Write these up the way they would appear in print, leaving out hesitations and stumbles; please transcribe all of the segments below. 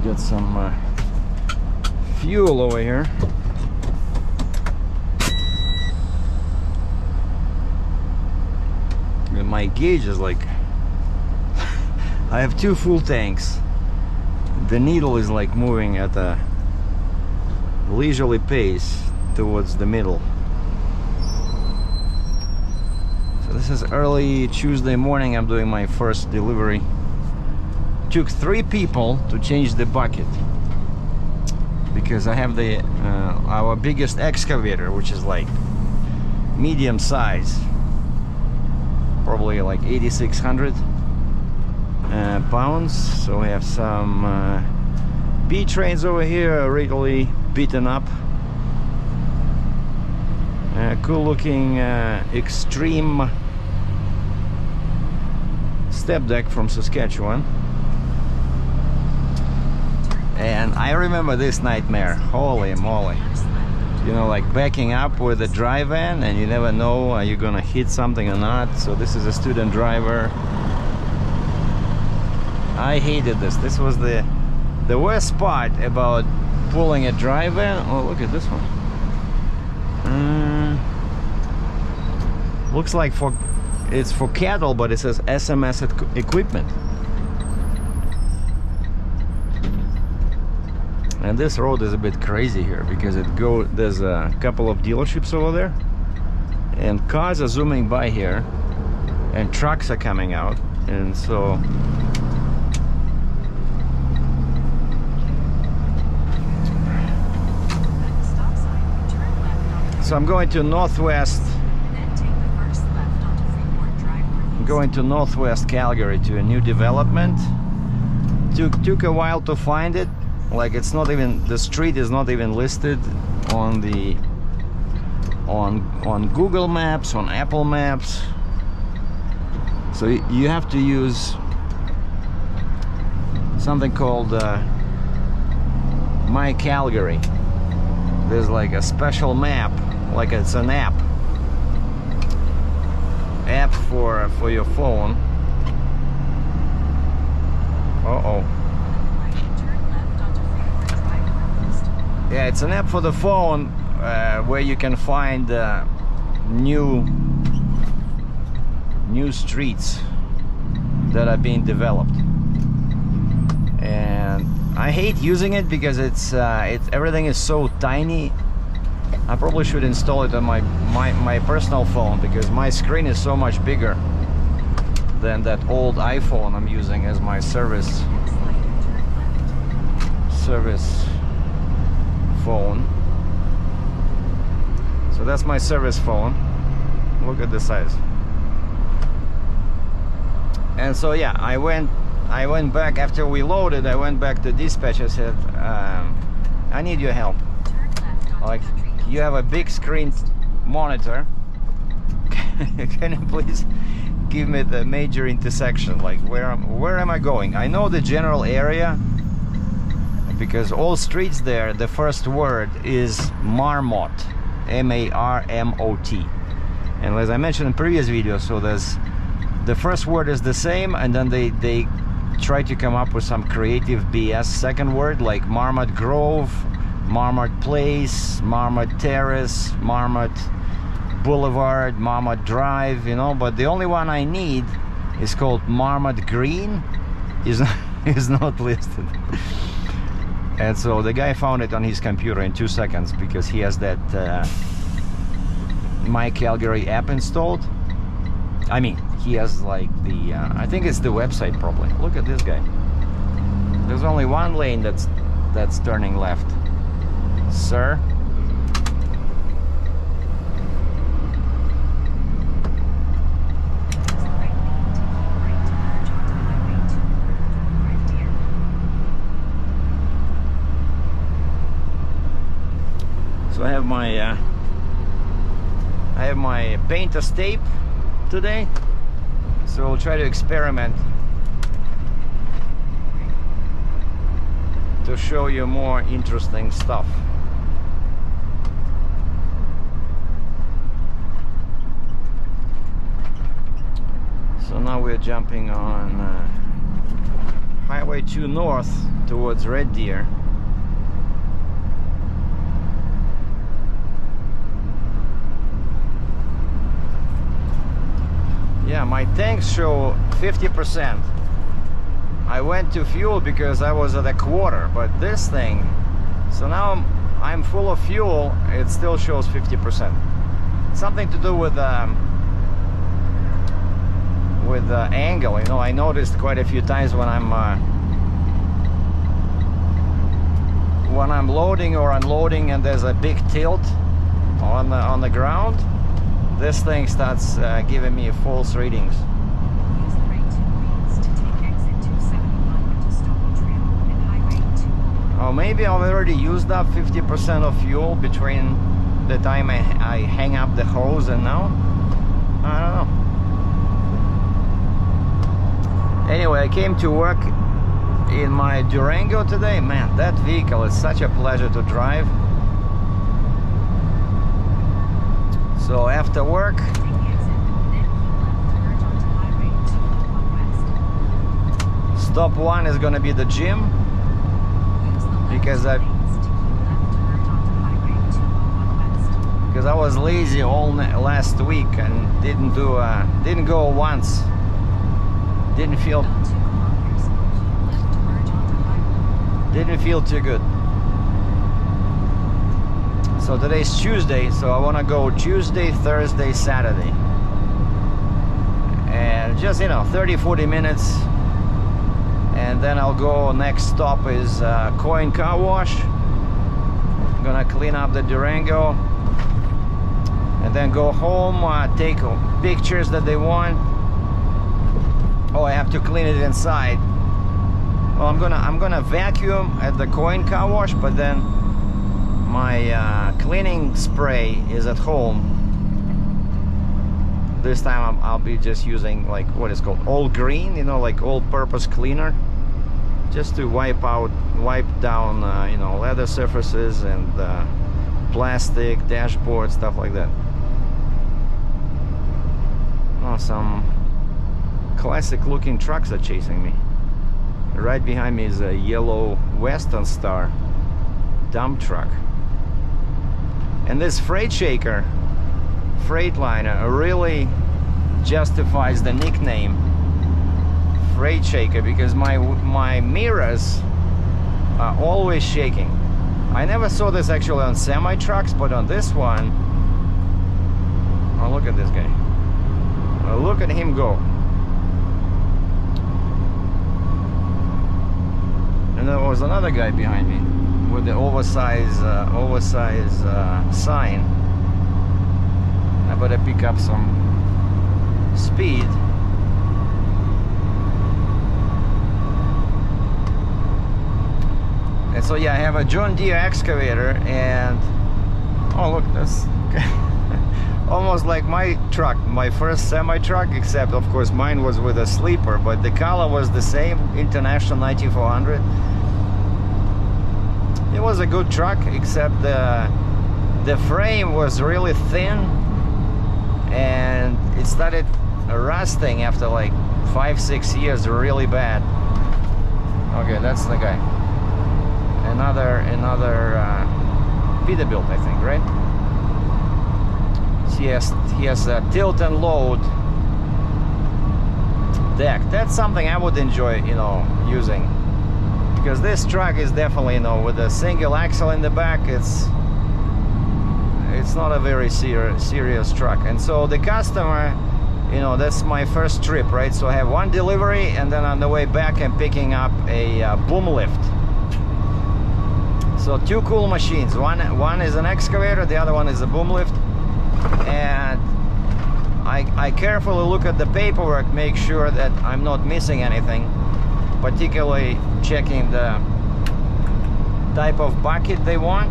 get some fuel over here. And my gauge is like I have 2 full tanks. The needle is like moving at a leisurely pace towards the middle. So this is early Tuesday morning. I'm doing my first delivery. Took 3 people to change the bucket because I have the our biggest excavator, which is like medium size, probably like 8,600 pounds. So we have some B trains over here, regularly beaten up. Cool looking extreme step deck from Saskatchewan. And I remember this nightmare, holy moly. You know, like backing up with a dry van and you never know are you gonna hit something or not. So this is a student driver. I hated this. This was the worst part about pulling a dry van. Oh, look at this one. Looks like it's for cattle, but it says SMS equipment. And this road is a bit crazy here because there's a couple of dealerships over there, and cars are zooming by here, and trucks are coming out, and so I'm going to northwest. I'm going to northwest Calgary to a new development. Took a while to find it. Like it's not even, the street is not even listed on the on Google Maps, on Apple Maps. So you have to use something called My Calgary. There's like a special map, like it's an app for your phone. Uh-oh. Yeah, it's an app for the phone where you can find new streets that are being developed. And I hate using it because everything is so tiny. I probably should install it on my personal phone because my screen is so much bigger than that old iPhone I'm using as my service phone. So that's my service phone. Look at the size. And so yeah, I went back after we loaded. I went back to dispatch. I said, I need your help. Like, you have a big screen monitor. Can you please give me the major intersection? Like, where am I going? I know the general area because all streets there, the first word is Marmot, M-A-R-M-O-T. And as I mentioned in previous videos, so the first word is the same, and then they try to come up with some creative BS second word, like Marmot Grove, Marmot Place, Marmot Terrace, Marmot Boulevard, Marmot Drive, you know. But the only one I need is called Marmot Green. Is not listed. And so the guy found it on his computer in 2 seconds because he has that My Calgary app installed. I mean, he has like the I think it's the website probably. Look at this guy. There's only one lane that's turning left, sir. So I have my painter's tape today, so I'll try to experiment to show you more interesting stuff. So now we're jumping on Highway 2 north towards Red Deer. Yeah, my tanks show 50%. I went to fuel because I was at a quarter, but this thing, so now I'm full of fuel, it still shows 50%. Something to do with the angle, you know. I noticed quite a few times when I'm loading or unloading and there's a big tilt on the ground, this thing starts giving me false readings. Use the right 2 lanes to take exit 271 to Stony Trail and Highway 2. Oh, maybe I've already used up 50% of fuel between the time I hang up the hose and now. I don't know. Anyway, I came to work in my Durango today. Man, that vehicle is such a pleasure to drive. So after work, Take exit, then keep left to merge onto Highway 201 West. stop 1 is gonna be the gym. Use the left Because 2 I- lanes to keep left to merge onto Highway 201 West. Because I was lazy all last week and didn't go once. Didn't feel About 2 kilometers, keep left to merge onto Highway. Didn't feel too good. So today's Tuesday, so I want to go Tuesday, Thursday, Saturday. And just, 30-40 minutes. And then I'll go, next stop is Coin Car Wash. I'm gonna clean up the Durango. And then go home, take pictures that they want. Oh, I have to clean it inside. Well, I'm gonna vacuum at the Coin Car Wash, but then my cleaning spray is at home. This time I'll be just using like what is called all green, like all-purpose cleaner, just to wipe down, leather surfaces and plastic, dashboard, stuff like that. Oh, some classic-looking trucks are chasing me. Right behind me is a yellow Western Star dump truck. And this Freightliner really justifies the nickname Freight Shaker, because my mirrors are always shaking. I never saw this actually on semi-trucks, but on this one, oh, look at this guy. Oh, look at him go. And there was another guy behind me with the oversized sign. I better pick up some speed. And so yeah, I have a John Deere excavator, and oh look, that's almost like my truck, my first semi-truck, except of course mine was with a sleeper, but the color was the same, International 9400. It was a good truck, except the frame was really thin and it started rusting after like 5-6 years really bad. Okay, that's the guy. Another Peterbilt, I think, right? He has a tilt and load deck. That's something I would enjoy, using. Because this truck is definitely, with a single axle in the back, it's not a very serious truck. And so the customer, that's my first trip, right? So I have one delivery, and then on the way back I'm picking up a boom lift. So two cool machines. One is an excavator, the other one is a boom lift. And I carefully look at the paperwork, make sure that I'm not missing anything, particularly checking the type of bucket they want.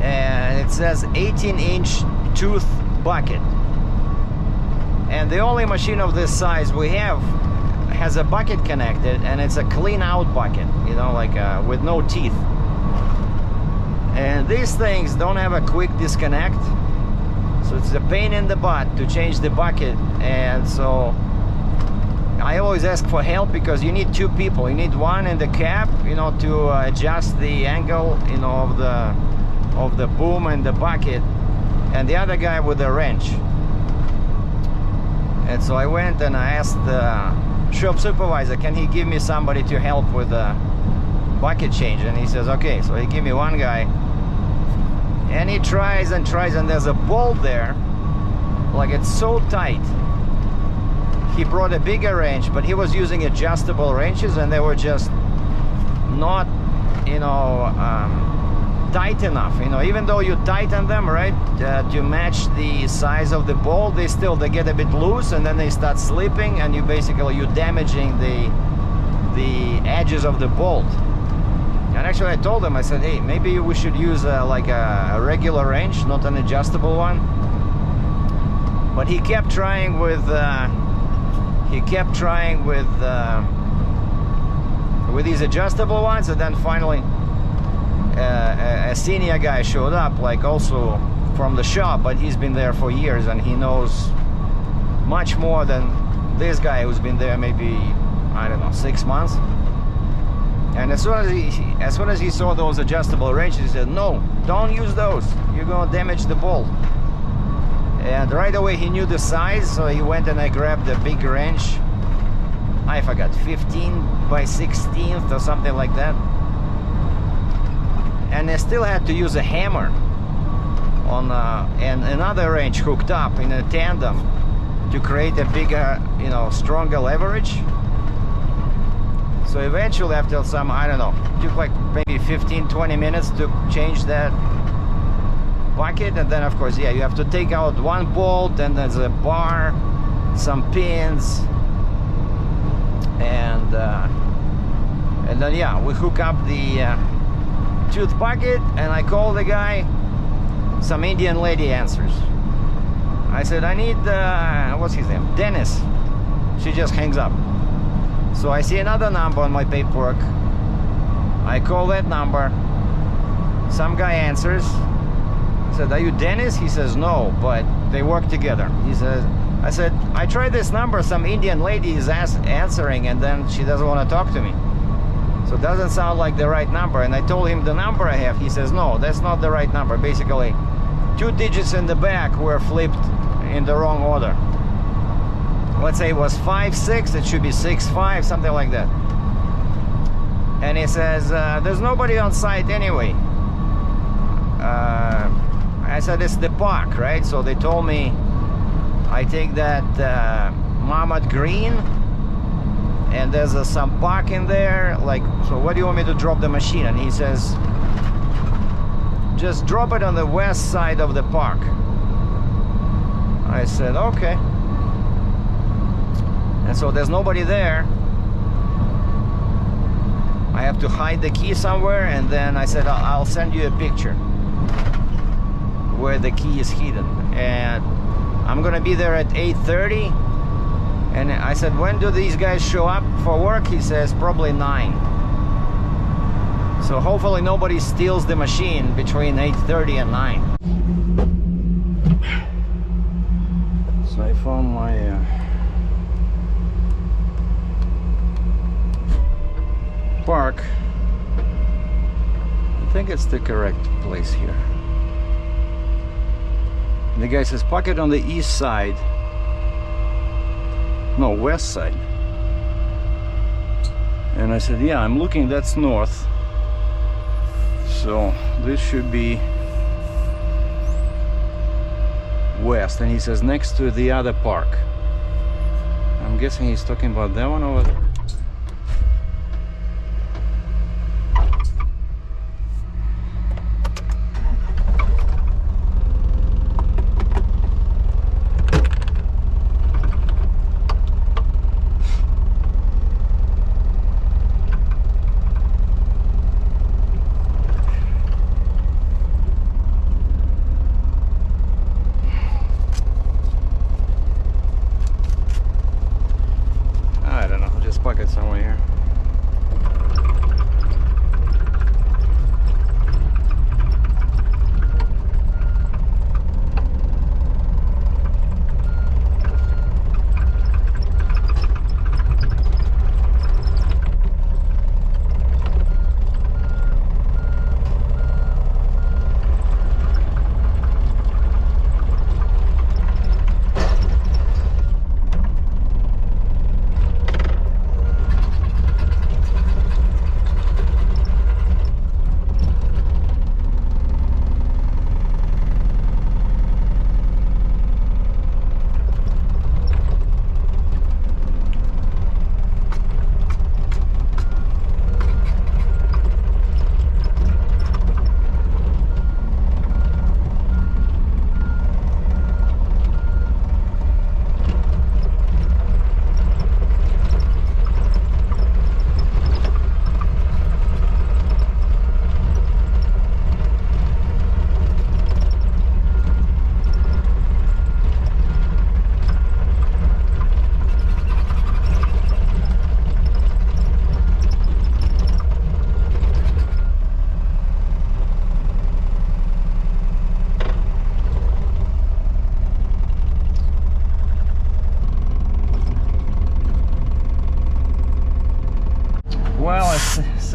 And it says 18-inch tooth bucket. And the only machine of this size we have has a bucket connected, and it's a clean out bucket, with no teeth. And these things don't have a quick disconnect, so it's a pain in the butt to change the bucket. And so I always ask for help because you need two people. You need one in the cab, you know, to adjust the angle, you know, of the boom and the bucket, and the other guy with the wrench. And so I went and I asked the shop supervisor, can he give me somebody to help with the bucket change? And he says, okay. So he gave me one guy, and he tries and tries, and there's a bolt there, like it's so tight. He brought a bigger wrench, but he was using adjustable wrenches, and they were just not, you know, tight enough. You know, even though you tighten them, right, to match the size of the bolt, they get a bit loose, and then they start slipping, and you're damaging the edges of the bolt. And actually, I told him, I said, hey, maybe we should use like a regular wrench, not an adjustable one. But he kept trying with these adjustable ones, and then finally a senior guy showed up, like also from the shop, but he's been there for years and he knows much more than this guy who's been there maybe, I don't know, 6 months. And as soon as he saw those adjustable wrenches, he said, no, don't use those, you're gonna damage the bolt. And right away he knew the size, so he went and I grabbed a big wrench. I forgot, 15 by 16th or something like that. And I still had to use a hammer on and another wrench hooked up in a tandem to create a bigger, you know, stronger leverage. So eventually, after some, I don't know, took like maybe 15-20 minutes to change that bucket. And then of course, yeah, you have to take out one bolt, and there's a bar, some pins, and then yeah, we hook up the tooth bucket, and I call the guy. Some Indian lady answers. I said, I need what's his name, Dennis. She just hangs up. So I see another number on my paperwork. I call that number. Some guy answers. I said, are you Dennis? He says, no, but they work together. He says, I said, I tried this number, some Indian lady is answering, and then she doesn't want to talk to me. So it doesn't sound like the right number. And I told him the number I have. He says, no, that's not the right number. Basically, 2 digits in the back were flipped in the wrong order. Let's say it was 5-6, it should be 6-5, something like that. And he says, there's nobody on site anyway. I said, it's the park, right? So they told me I take that Marmot Green, and there's some park in there, like, so what do you want me to drop the machine? And he says, just drop it on the west side of the park. I said, okay. And so there's nobody there. I have to hide the key somewhere, and then I said, I'll send you a picture where the key is hidden. And I'm gonna be there at 8:30. And I said, when do these guys show up for work? He says, probably 9. So hopefully nobody steals the machine between 8:30 and 9. So I found my park. I think it's the correct place here. And the guy says, park it on the east side. No, west side. And I said, yeah, I'm looking, that's north. So this should be west. And he says, next to the other park. I'm guessing he's talking about that one over there.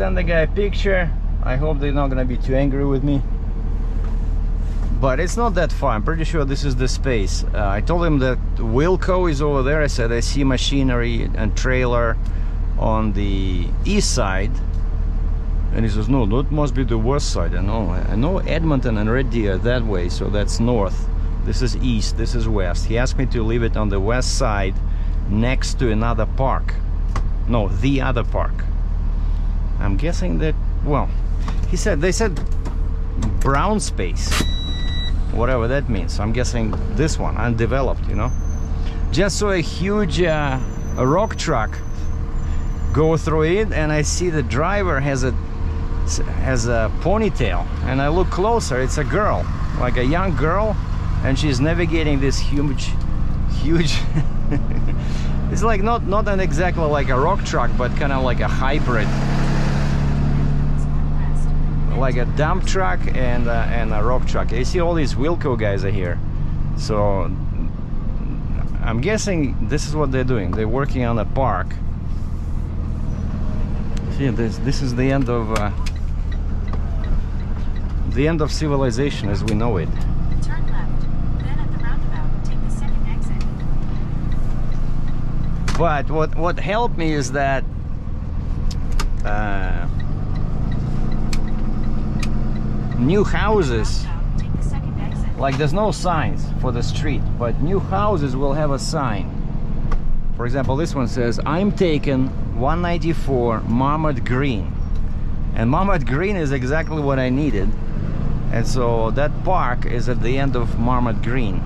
send the guy a picture. I hope they're not gonna be too angry with me. But it's not that far. I'm pretty sure this is the space. I told him that Wilco is over there. I said I see machinery and trailer on the east side. And he says, no, that must be the west side. I know Edmonton and Red Deer that way, so that's north. This is east, this is west. He asked me to leave it on the west side next to another park. No, the other park. I'm guessing that, well, they said brown space. Whatever that means. I'm guessing this one, undeveloped, you know. Just saw a huge a rock truck go through it, and I see the driver has a ponytail, and I look closer, it's a girl, like a young girl, and she's navigating this huge it's like not an exactly like a rock truck, but kind of like a hybrid, like a dump truck and a rock truck. You see all these Wilco guys are here, so I'm guessing this is what they're doing. They're working on a park. See, this is the end of civilization as we know it. Turn left, then at the roundabout, take the second exit. But what helped me is that new houses, Take the second exit. like there's no signs for the street, but new houses will have a sign. For example, this one says, I'm taking 194 Marmot Green. And Marmot Green is exactly what I needed. And so that park is at the end of Marmot Green.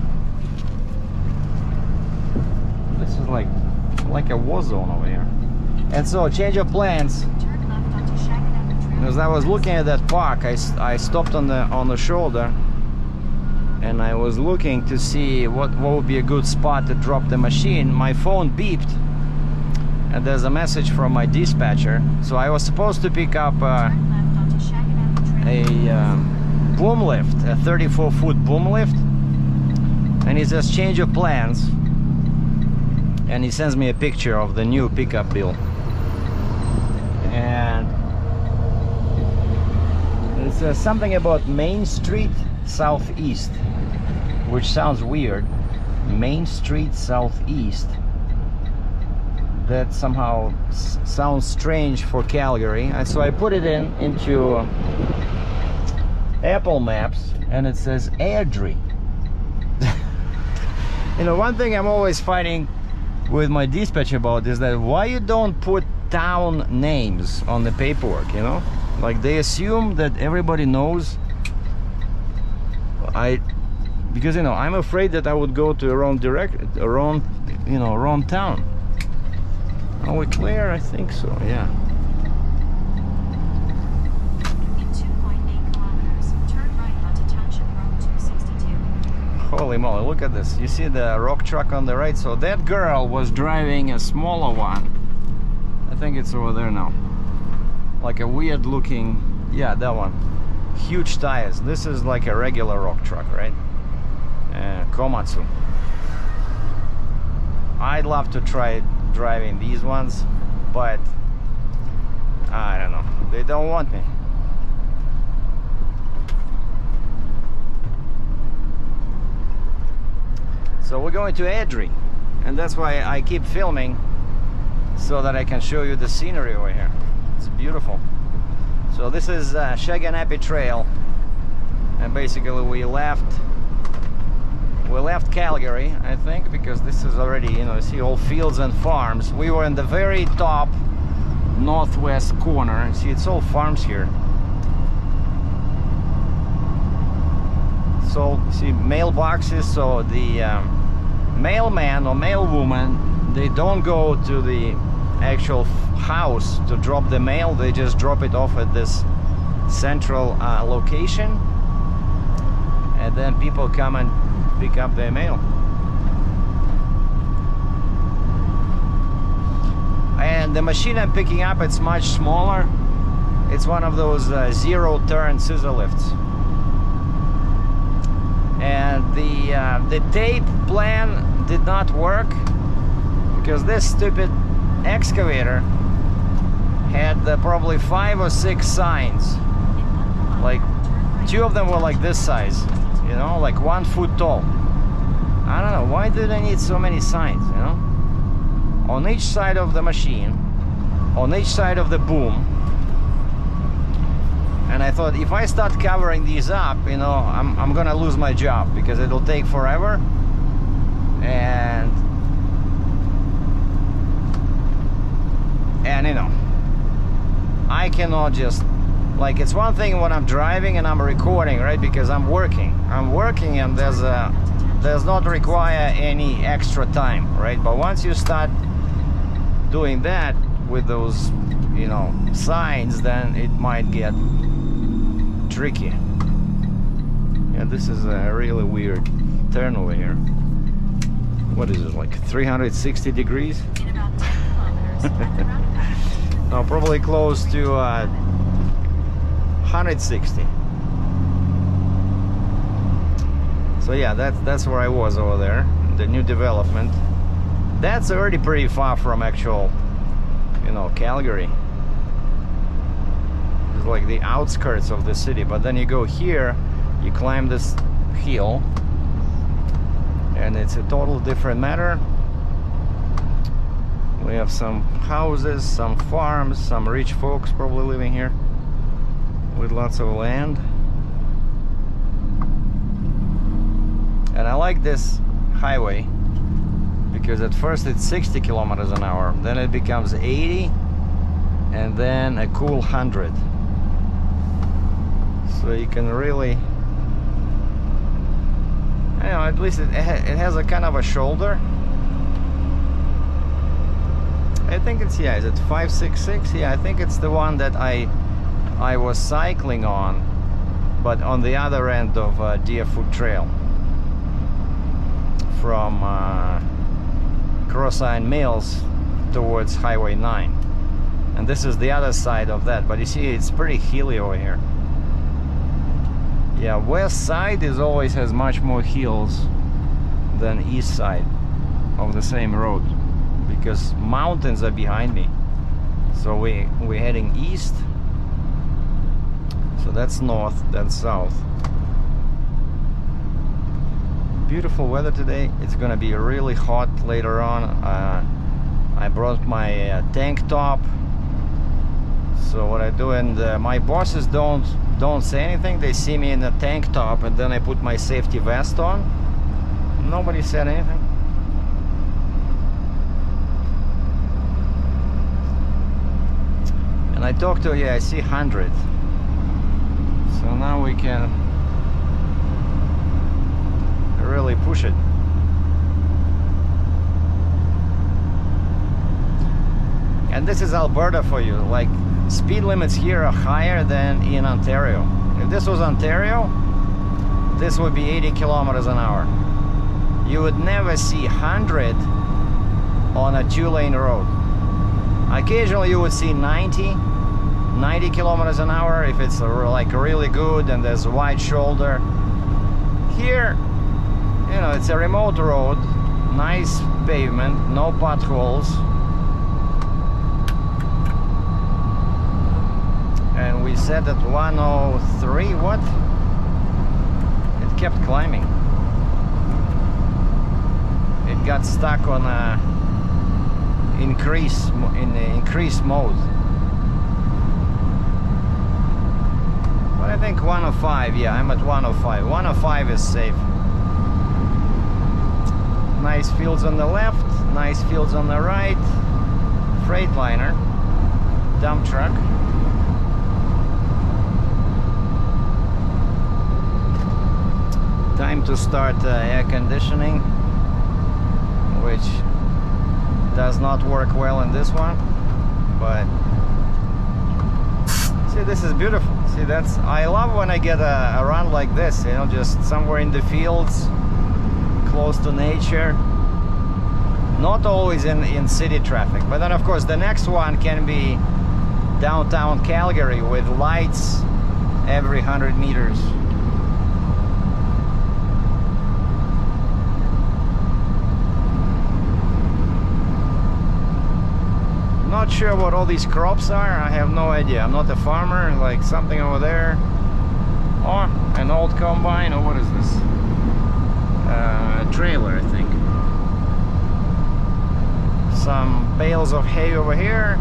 This is like a war zone over here. And so change of plans. Turn left onto Shaganappy Trail. As I was looking at that park, I stopped on the shoulder, and I was looking to see what would be a good spot to drop the machine. My phone beeped, and there's a message from my dispatcher. So I was supposed to pick up Turn left onto Shaganappy Trail. a boom lift, a 34-foot boom lift, and he says change of plans, and he sends me a picture of the new pickup bill. And it says something about Main Street Southeast, which sounds weird. Main Street Southeast. That somehow sounds strange for Calgary. And so I put it into Apple Maps, and it says Airdrie. You know, one thing I'm always fighting with my dispatch about is that why you don't put town names on the paperwork, you know? Like they assume that everybody knows. Because you know, I'm afraid that I would go to a wrong wrong town. Are we clear? I think so, yeah. In 2.8 kilometers, turn right onto Township Road 262. Holy moly, look at this. You see the rock truck on the right? So that girl was driving a smaller one. I think it's over there now. Like a weird looking, yeah, that one. Huge tires. This is like a regular rock truck, right? Komatsu. I'd love to try driving these ones, but I don't know. They don't want me. So we're going to Airdrie, and that's why I keep filming, so that I can show you the scenery over here. It's beautiful. So this is Shaganappy Trail, and basically we left Calgary, I think, because this is already, you know, see all fields and farms. We were in the very top northwest corner. See, it's all farms here. So see mailboxes, so the mailman or mailwoman, they don't go to the actual house to drop the mail. They just drop it off at this central location, and then people come and pick up their mail. And the machine I'm picking up, it's much smaller. It's one of those zero-turn scissor lifts. And the tape plan did not work because this stupid excavator had probably 5 or 6 signs. Like 2 of them were like this size, you know, like 1 foot tall. I don't know, why do they need so many signs, you know? On each side of the machine, on each side of the boom. And I thought, if I start covering these up, you know, I'm gonna lose my job because it'll take forever. And you know, I cannot just, like, it's one thing when I'm driving and I'm recording, right? Because I'm working and there's not require any extra time, right? But once you start doing that with those, you know, signs, then it might get tricky. Yeah, this is a really weird turn over here. What is it, like 360 degrees? In about 10 kilometers at the roundabout. No, probably close to 160. So yeah, that's where I was over there, the new development. That's already pretty far from actual, you know, Calgary. It's like the outskirts of the city. But then you go here, you climb this hill, and it's a total different matter. We have some houses, some farms, some rich folks probably living here with lots of land. And I like this highway because at first it's 60 kilometers an hour, then it becomes 80, and then a cool 100. So you can really, you know, at least it has a kind of a shoulder. I think it's, yeah, is it 566? Yeah, I think it's the one that I was cycling on, but on the other end of Deerfoot Trail from Cross-Iron Mills towards Highway 9. And this is the other side of that, but you see it's pretty hilly over here. Yeah, west side is always has much more hills than east side of the same road, because mountains are behind me. So we're heading east. So that's north, that's south. Beautiful weather today. It's gonna be really hot later on. I brought my tank top. So what I do, and my bosses don't say anything. They see me in a tank top, and then I put my safety vest on. Nobody said anything. And I talked to, yeah, I see 100. So now we can really push it. And this is Alberta for you. Like, speed limits here are higher than in Ontario. If this was Ontario, this would be 80 kilometers an hour. You would never see 100 on a 2-lane road. Occasionally you would see 90 kilometers an hour if it's like really good and there's a wide shoulder. Here, you know, it's a remote road, nice pavement, no potholes. And we set at 103, what? It kept climbing. It got stuck on increase mode. But I think 105, yeah, I'm at 105. 105 is safe. Nice fields on the left, nice fields on the right. Freightliner, dump truck. Time to start air conditioning, which does not work well in this one, but see, this is beautiful. See, that's, I love when I get a run like this, you know, just somewhere in the fields, close to nature, not always in city traffic. But then of course the next one can be downtown Calgary with lights every 100 meters. not sure what all these crops are. I have no idea. I'm not a farmer. Like something over there. Oh, an old combine. Or what is this? A trailer, I think. Some bales of hay over here.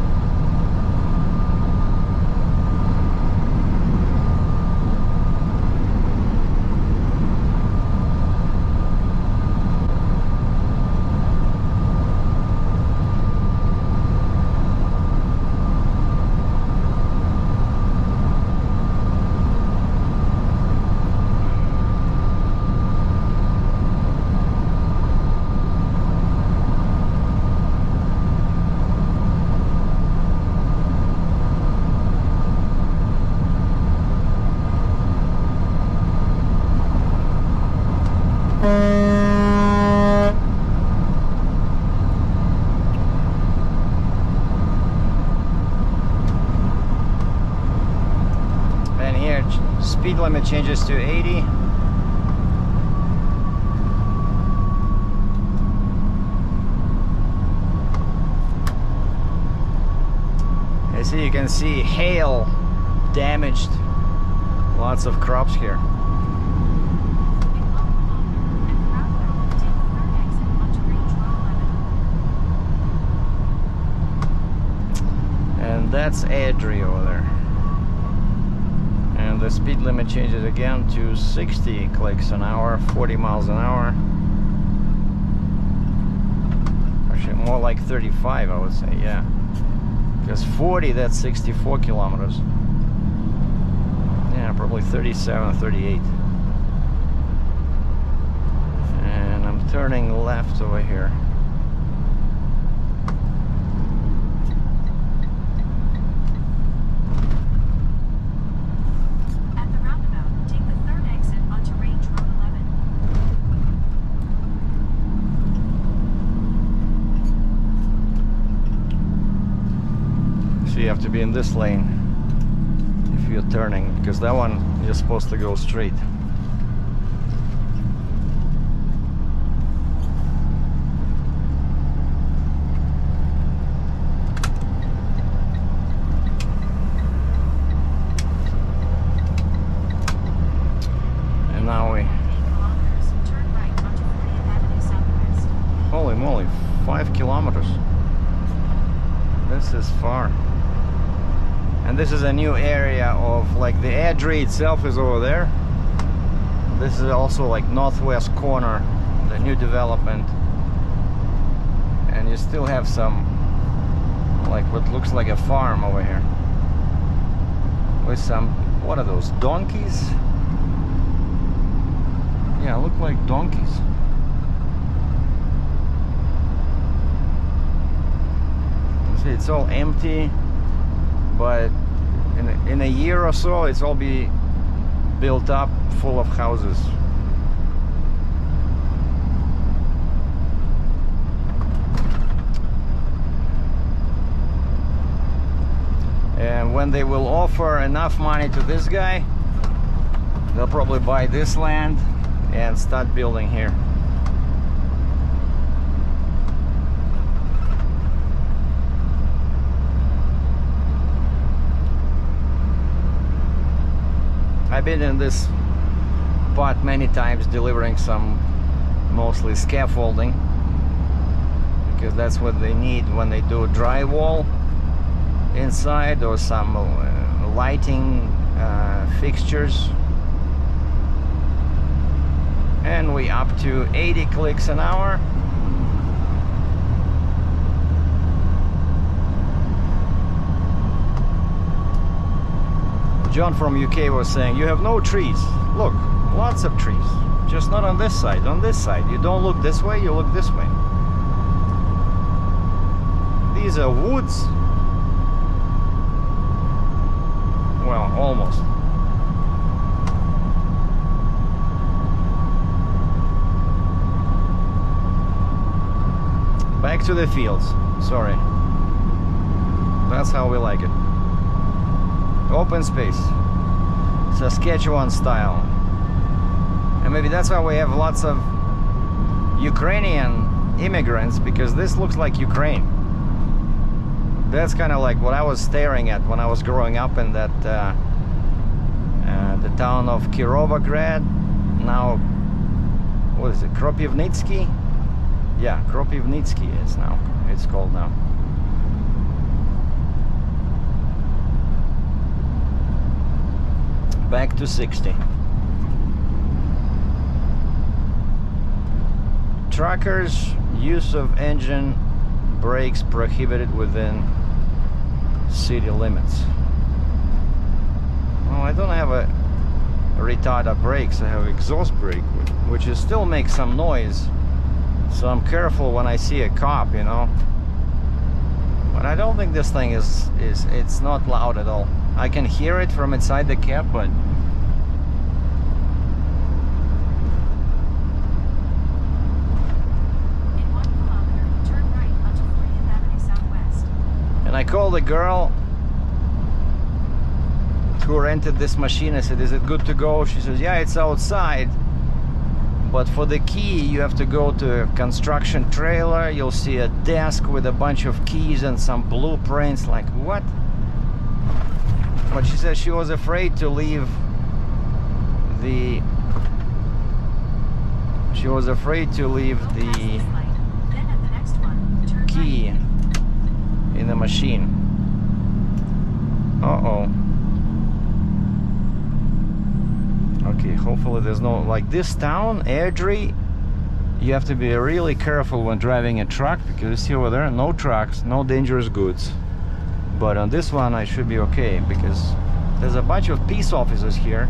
And here speed limit changes to 80. As you can see, hail damaged lots of crops here. And that's Adri over there. And the speed limit changes again to 60 clicks an hour, 40 miles an hour. Actually, more like 35, I would say, yeah. Because 40, that's 64 kilometers. Yeah, probably 37, 38. And I'm turning left over here. At the roundabout, take the third exit onto Range Road 11. So you have to be in this lane if you're turning, because that one you're supposed to go straight. And now we... 8 kilometers, turn right onto 40th Avenue Southwest. Holy moly, 5 kilometers. This is far. And this is a new area of, like, the Adri itself is over there. This is also like northwest corner, the new development. And you still have some, like, what looks like a farm over here. With some, what are those, donkeys? Yeah, look like donkeys. You see, it's all empty. But in a year or so, it's all be built up full of houses. And when they will offer enough money to this guy, they'll probably buy this land and start building here. I've been in this part many times delivering some mostly scaffolding, because that's what they need when they do drywall inside, or some lighting fixtures. And we up to 80 clicks an hour. John from UK was saying, you have no trees. Look, lots of trees. Just not on this side. On this side, you don't look this way, you look this way. These are woods. Well, almost. Back to the fields. Sorry. That's how we like it. Open space, Saskatchewan style. And maybe that's why we have lots of Ukrainian immigrants, because this looks like Ukraine. That's kind of like what I was staring at when I was growing up in that the town of Kirovograd. Now, what is it? Kropivnitsky? Yeah, Kropivnitsky is now. It's called now. Back to 60. Truckers, use of engine brakes prohibited within city limits. Well, I don't have a retarder brakes. I have exhaust brake, which is still makes some noise. So I'm careful when I see a cop, you know. But I don't think this thing it's not loud at all. I can hear it from inside the cab, but In 1 kilometer, turn right onto 40th Avenue Southwest. and I called the girl who rented this machine. I said, is it good to go? She says, yeah, it's outside, but for the key you have to go to a construction trailer. You'll see a desk with a bunch of keys and some blueprints. Like, what? But she said she was afraid to leave the Then at the next one, turn key right. in the machine. Uh-oh. Okay, hopefully there's no, like this town, Airdrie, you have to be really careful when driving a truck, because you see over there, no trucks, no dangerous goods. But on this one I should be okay, because there's a bunch of peace officers here.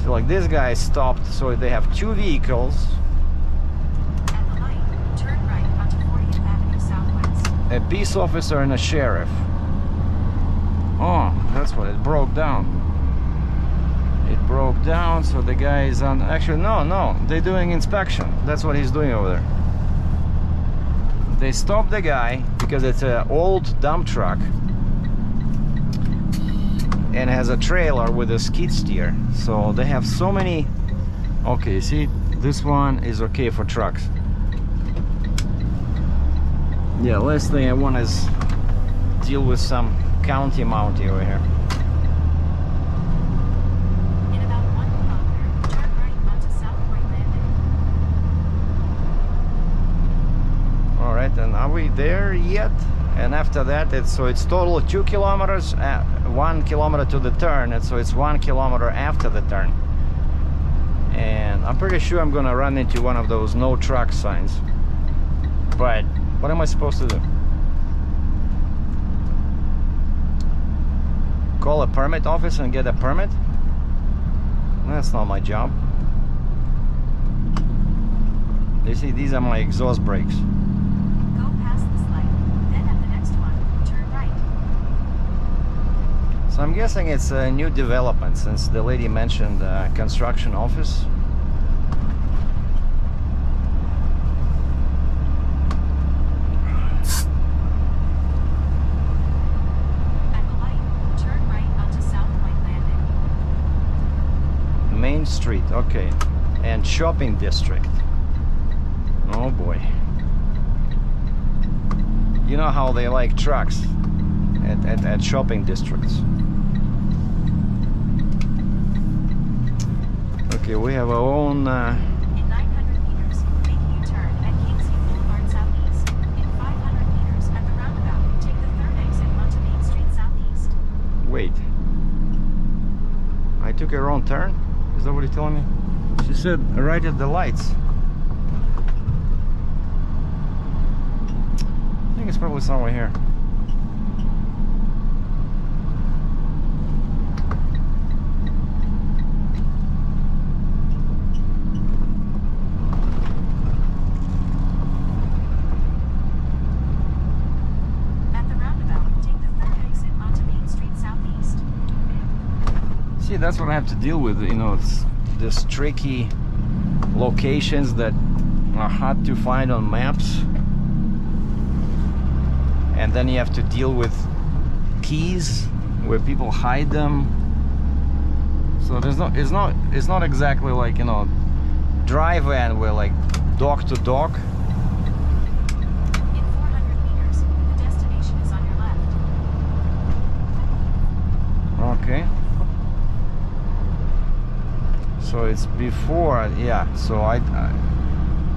So like this guy stopped, so they have two vehicles. At the light, turn right onto 40th Avenue Southwest. A peace officer and a sheriff. Oh, that's what it broke down. It broke down, so the guy is on. Actually, no, they're doing inspection. That's what he's doing over there. They stopped the guy because it's an old dump truck and has a trailer with a skid steer. So they have so many. Okay, see, this one is okay for trucks. Yeah, last thing I want is deal with some county mountie over here. In about 1 kilometer, turn right onto South Point Landing. All right, and are we there yet? And after that, it's total 2 kilometers, 1 kilometer to the turn, and so it's 1 kilometer after the turn. And I'm pretty sure I'm gonna run into one of those no truck signs. But what am I supposed to do? Call a permit office and get a permit? That's not my job. You see, these are my exhaust brakes. Go past this light. Then at the next one, turn right. So I'm guessing it's a new development, since the lady mentioned construction office. At the light, turn right onto South Point Landing. Main Street, okay. And shopping district. Oh boy. You know how they like trucks at shopping districts. Okay, we have our own In 900 meters, make a U-turn at Kingsview Boulevard Southeast. In 500 meters, at the roundabout, take the third exit onto Main Street Southeast. wait. I took a wrong turn? Is that what you're telling me? She said right at the lights. I think it's probably somewhere here. At the roundabout, take the third exit onto Main Street Southeast. See, that's what I have to deal with, you know, it's this tricky locations that are hard to find on maps. And then you have to deal with keys where people hide them. So it's not exactly like, you know, drive van where like dock to dock. In 400 meters, the destination is on your left. So it's before, yeah, so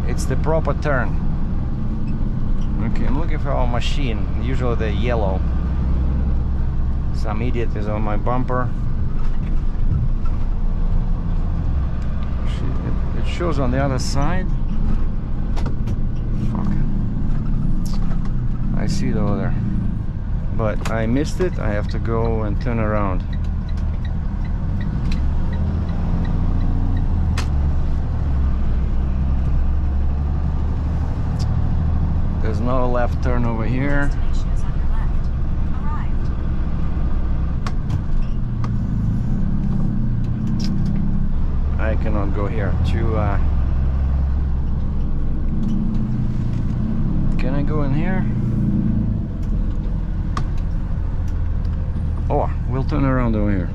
it's the proper turn. Okay, I'm looking for our machine. Usually they're yellow. Some idiot is on my bumper. It shows on the other side. Fuck. I see it over there. But I missed it. I have to go and turn around. There's no left turn over here. Destination is on your left. Arrived. I cannot go here. Can I go in here? Oh, we'll turn around over here.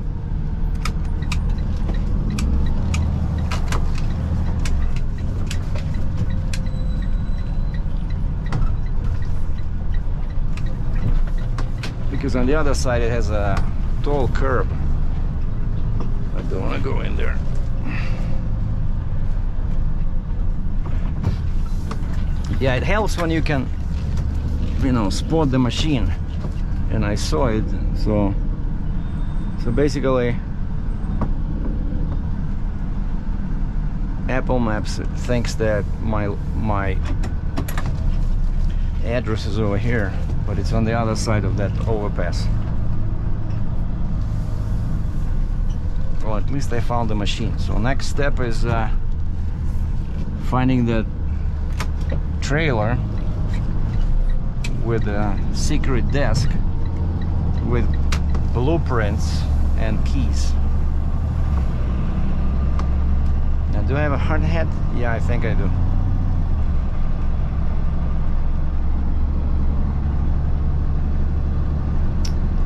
Because on the other side it has a tall curb. I don't want to go in there. Yeah, it helps when you can, you know, spot the machine. And I saw it, so basically Apple Maps thinks that my address is over here, but it's on the other side of that overpass. Well, at least I found the machine. So next step is finding the trailer with a secret desk with blueprints and keys. Now, do I have a hard hat? Yeah, I think I do.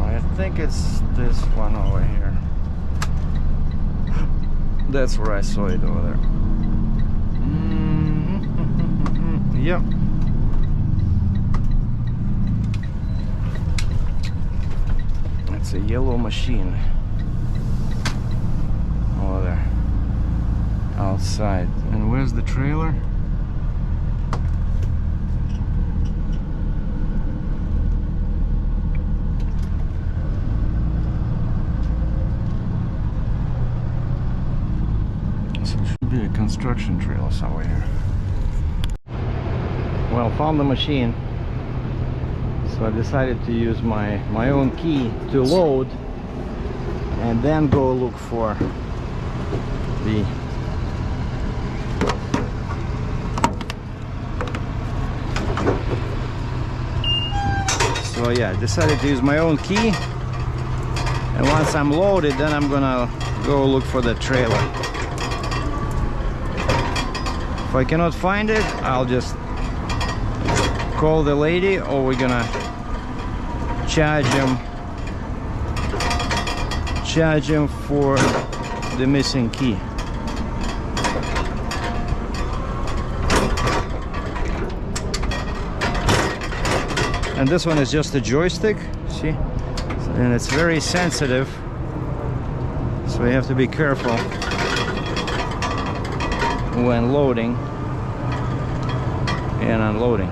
I think it's this one over here. That's where I saw it over there. Yep. It's a yellow machine over there outside. And where's the trailer? So it should be a construction trailer somewhere here. Well, found the machine. So I decided to use my own key to load and then go look for the so yeah, I decided to use my own key, and once I'm loaded, then I'm gonna go look for the trailer. If I cannot find it, I'll just call the lady, or we're gonna charge him for the missing key. And this one is just a joystick, see, and it's very sensitive, so you have to be careful when loading and unloading.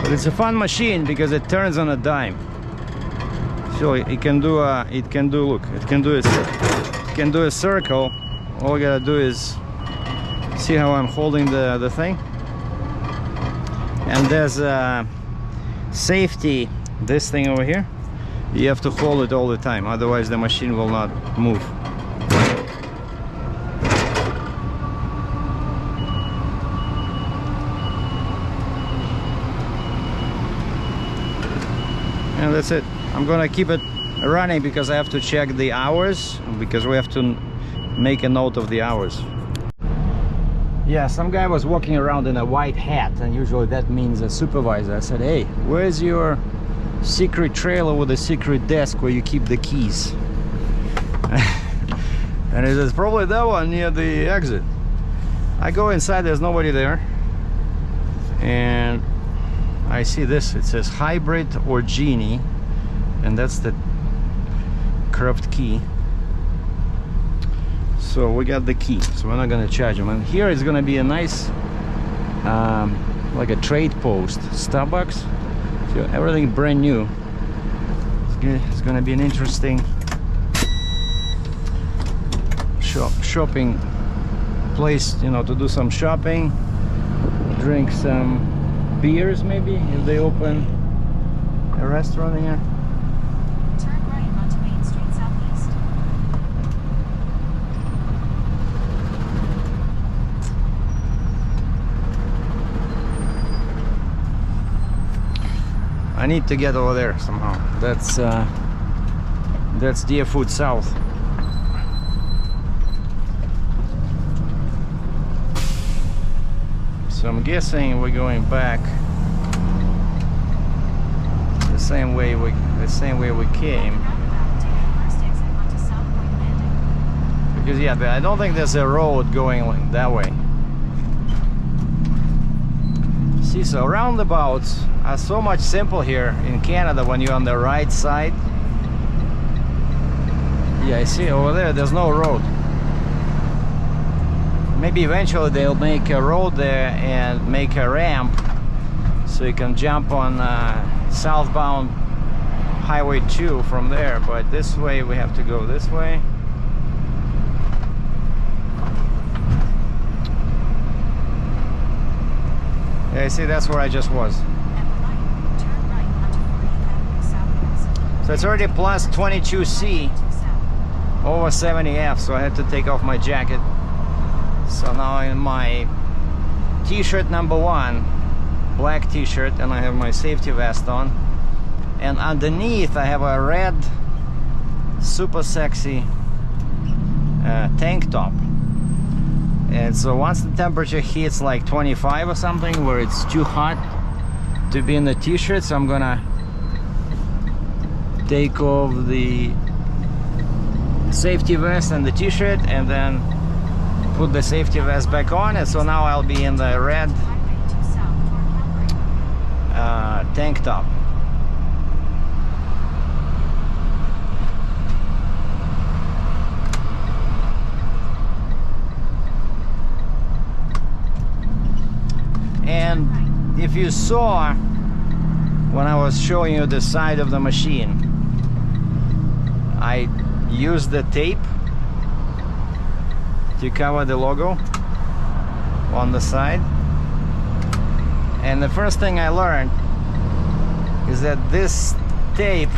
But it's a fun machine because it turns on a dime. So it can do a circle. All I gotta do is see how I'm holding the thing. And there's a safety, this thing over here. You have to hold it all the time, otherwise the machine will not move. And that's it. I'm gonna keep it running because I have to check the hours, because we have to make a note of the hours. Yeah, some guy was walking around in a white hat, and usually that means a supervisor. I said, hey, where's your secret trailer with a secret desk where you keep the keys? And he says, probably that one near the exit. I go inside, there's nobody there, and I see this, it says hybrid or genie, and that's the curved key. So we got the key, so we're not gonna charge them. And here is gonna be a nice like a trade post, Starbucks. So everything brand new. It's gonna be an interesting shopping place, you know, to do some shopping, drink some beers maybe if they open a restaurant here. Turn right onto Main Street Southeast. I need to get over there somehow. That's Deer Food South. So I'm guessing we're going back the same way we came. Roundabout, take the first exit onto South Point Landing. Because yeah, but I don't think there's a road going that way. See, so roundabouts are so much simple here in Canada when you're on the right side. Yeah, I see over there, there's no road. Maybe eventually they'll make a road there and make a ramp so you can jump on southbound Highway 2 from there, but this way we have to go this way. Yeah, you see, that's where I just was. At the light, turn right onto 40th Avenue Southwest. So it's already plus 22C To south. over 70F, so I had to take off my jacket. So now in my t-shirt number 1, black t-shirt, and I have my safety vest on, and underneath I have a red super sexy tank top. And so once the temperature hits like 25 or something, where it's too hot to be in the t-shirt, so I'm gonna take off the safety vest and the t-shirt and then put the safety vest back on, and so now I'll be in the red Highway 2 south toward Calgary. tank top. And if you saw when I was showing you the side of the machine, I used the tape to cover the logo on the side. And the first thing I learned is that this tape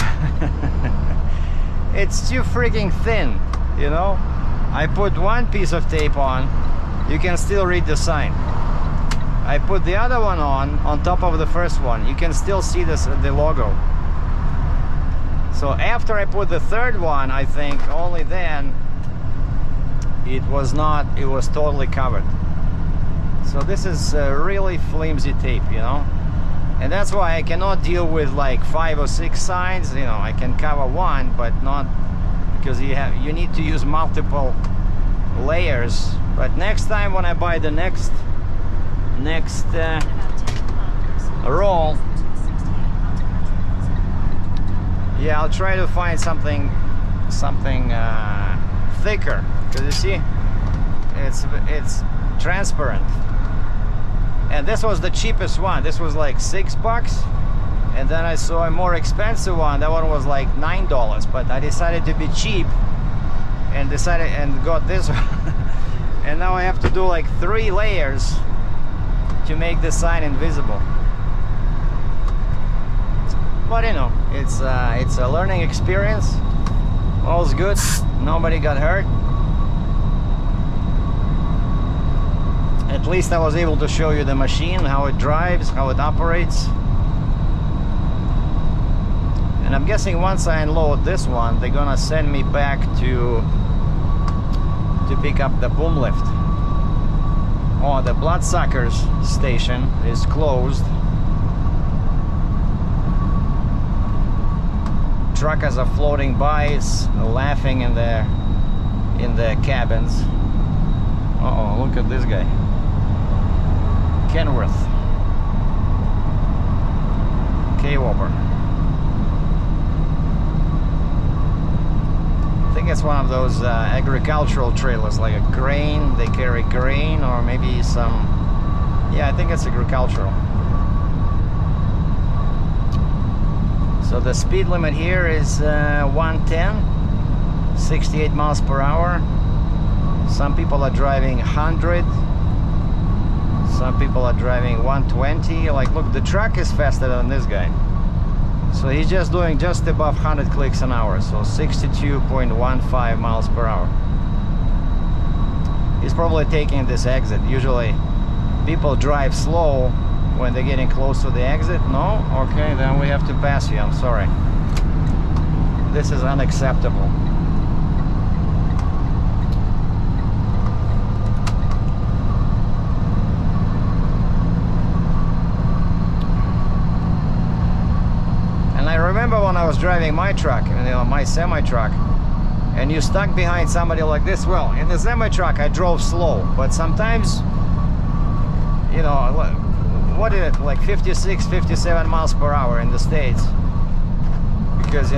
it's too freaking thin, you know. I put one piece of tape on, you can still read the sign. I put the other one on top of the first one, you can still see this, the logo. So after I put the third one, I think only then it was totally covered. So this is really flimsy tape, you know, and that's why I cannot deal with like 5 or 6 signs. You know, I can cover one, but not, because you need to use multiple layers. But next time when I buy the next About 10 kilometers. roll, To 68 onto Country. yeah, I'll try to find something thicker, because you see it's transparent. And this was the cheapest one. This was like $6, and then I saw a more expensive one. That one was like $9, but I decided to be cheap and got this one. And now I have to do like 3 layers to make the sign invisible. But you know, it's a learning experience. All's good, nobody got hurt. At least I was able to show you the machine, how it drives, how it operates. And I'm guessing once I unload this one, they're gonna send me back to pick up the boom lift. Oh, the Bloodsuckers station is closed. Truckers are floating by, laughing in the cabins. Uh-oh, look at this guy. Kenworth. K-Whopper. I think it's one of those agricultural trailers, like a grain. They carry grain or maybe some. Yeah, I think it's agricultural. So the speed limit here is 110, 68 miles per hour. Some people are driving 100. Some people are driving 120. Like, look, the truck is faster than this guy. So he's just doing just above 100 clicks an hour, so 62.15 miles per hour. He's probably taking this exit. Usually people drive slow when they're getting close to the exit. No? Okay, then we have to pass you. I'm sorry. This is unacceptable. I remember when I was driving my truck, my semi-truck, and you stuck behind somebody like this. Well, in the semi-truck I drove slow, but sometimes, what is it, like 56, 57 miles per hour in the States, because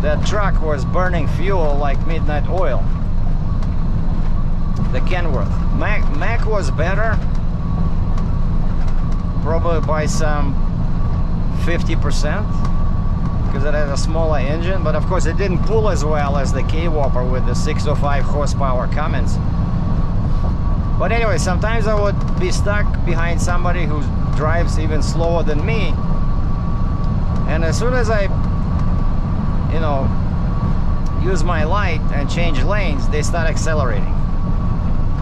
that truck was burning fuel like midnight oil. The Kenworth. Mac was better, probably by some 50%, because it had a smaller engine, but of course it didn't pull as well as the K-Whopper with the 605 horsepower Cummins. But anyway, sometimes I would be stuck behind somebody who drives even slower than me, and as soon as I use my light and change lanes, they start accelerating,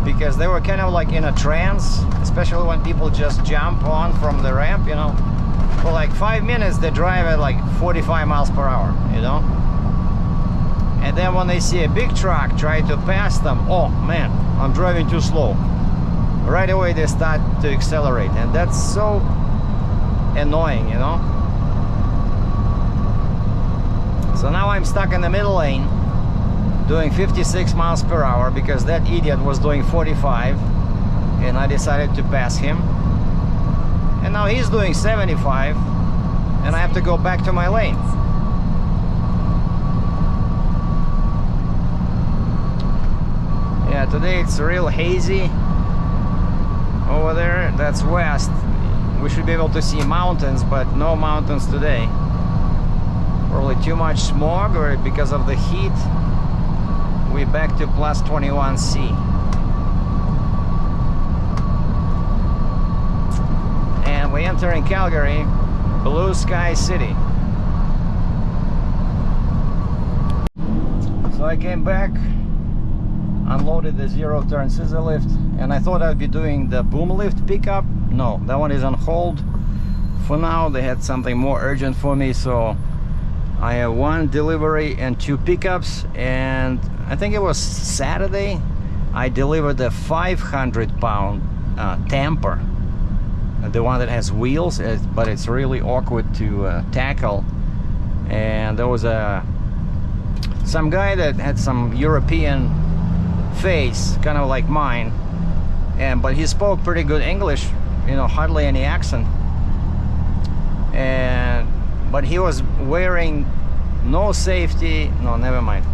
because they were kind of like in a trance, especially when people just jump on from the ramp. For like 5 minutes they drive at like 45 miles per hour, and then when they see a big truck try to pass them, oh man, I'm driving too slow, right away they start to accelerate, and that's so annoying. So now I'm stuck in the middle lane doing 56 miles per hour because that idiot was doing 45, and I decided to pass him. And now he's doing 75, and I have to go back to my lane. Yeah, today it's real hazy over there. That's west. We should be able to see mountains, but no mountains today. Probably too much smog, or because of the heat, we're back to plus 21 C. We enter in Calgary, Blue Sky City. So I came back, unloaded the zero-turn scissor lift, and I thought I'd be doing the boom lift pickup. No, that one is on hold for now. They had something more urgent for me, so I have one delivery and 2 pickups. And I think it was Saturday I delivered a 500-pound tamper. The one that has wheels, but it's really awkward to tackle. And there was some guy that had some European face, kind of like mine, but he spoke pretty good English, hardly any accent. But he was wearing no safety. No, never mind.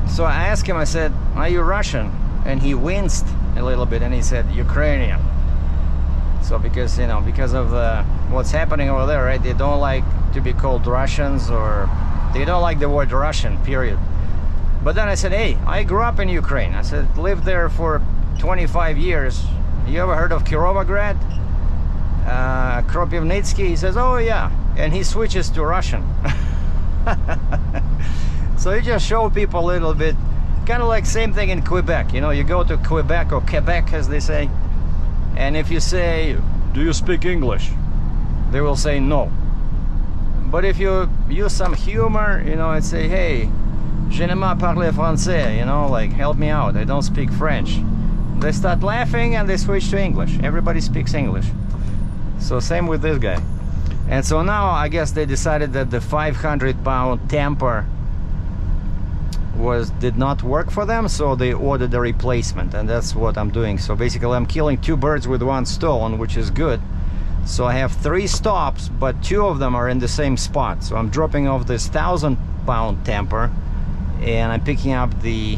So I asked him, I said, "Are you Russian?" And he winced a little bit, and he said, "Ukrainian." So because of what's happening over there, right? They don't like to be called Russians, or they don't like the word Russian, period. But then I said, "Hey, I grew up in Ukraine." I said, "Lived there for 25 years. You ever heard of Kirovograd? Kropivnitsky?" He says, "Oh yeah," and he switches to Russian. So you just show people a little bit. Kind of like same thing in Quebec. You go to Quebec, or Quebec as they say, and if you say, "Do you speak English?" they will say no. But if you use some humor, and say, "Hey, je ne sais parler français," like, help me out, I don't speak French, they start laughing and they switch to English. Everybody speaks English. So same with this guy. And so now I guess they decided that the 500-pound tamper did not work for them, so they ordered a replacement, and that's what I'm doing. So basically I'm killing 2 birds with 1 stone, which is good. So I have 3 stops, but 2 of them are in the same spot. So I'm dropping off this 1,000-pound tamper, and I'm picking up the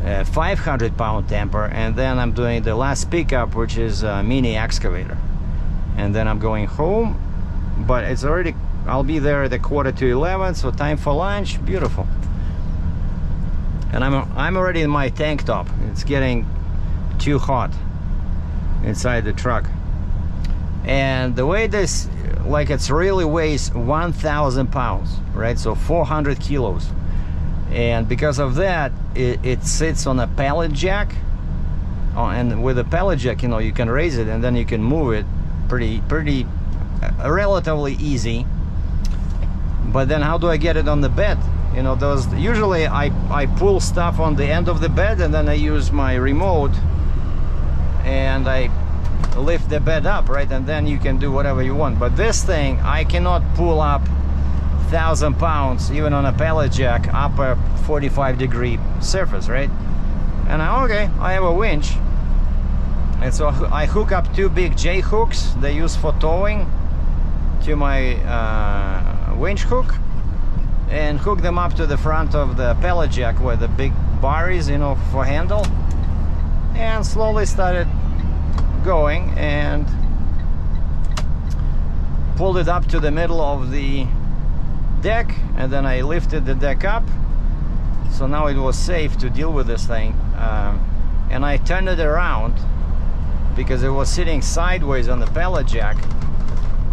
500-pound tamper, and then I'm doing the last pickup, which is a mini excavator. And then I'm going home, but it's already, I'll be there at 10:45, so time for lunch. Beautiful. And I'm already in my tank top. It's getting too hot inside the truck. And the way this, like, it's really weighs 1,000 pounds, right? So 400 kilos. And because of that, it sits on a pallet jack. And with a pallet jack, you know, you can raise it and then you can move it pretty relatively easy. But then how do I get it on the bed? You know, those usually I pull stuff on the end of the bed, and then I use my remote and I lift the bed up, right? And then you can do whatever you want. But this thing, I cannot pull up 1,000 pounds even on a pallet jack up a 45-degree surface, right? And I have a winch, and so I hook up 2 big J hooks they use for towing to my winch hook, and hook them up to the front of the pallet jack where the big bar is, you know, for handle, and slowly started going and pulled it up to the middle of the deck, and then I lifted the deck up, so now it was safe to deal with this thing. And I turned it around because it was sitting sideways on the pallet jack,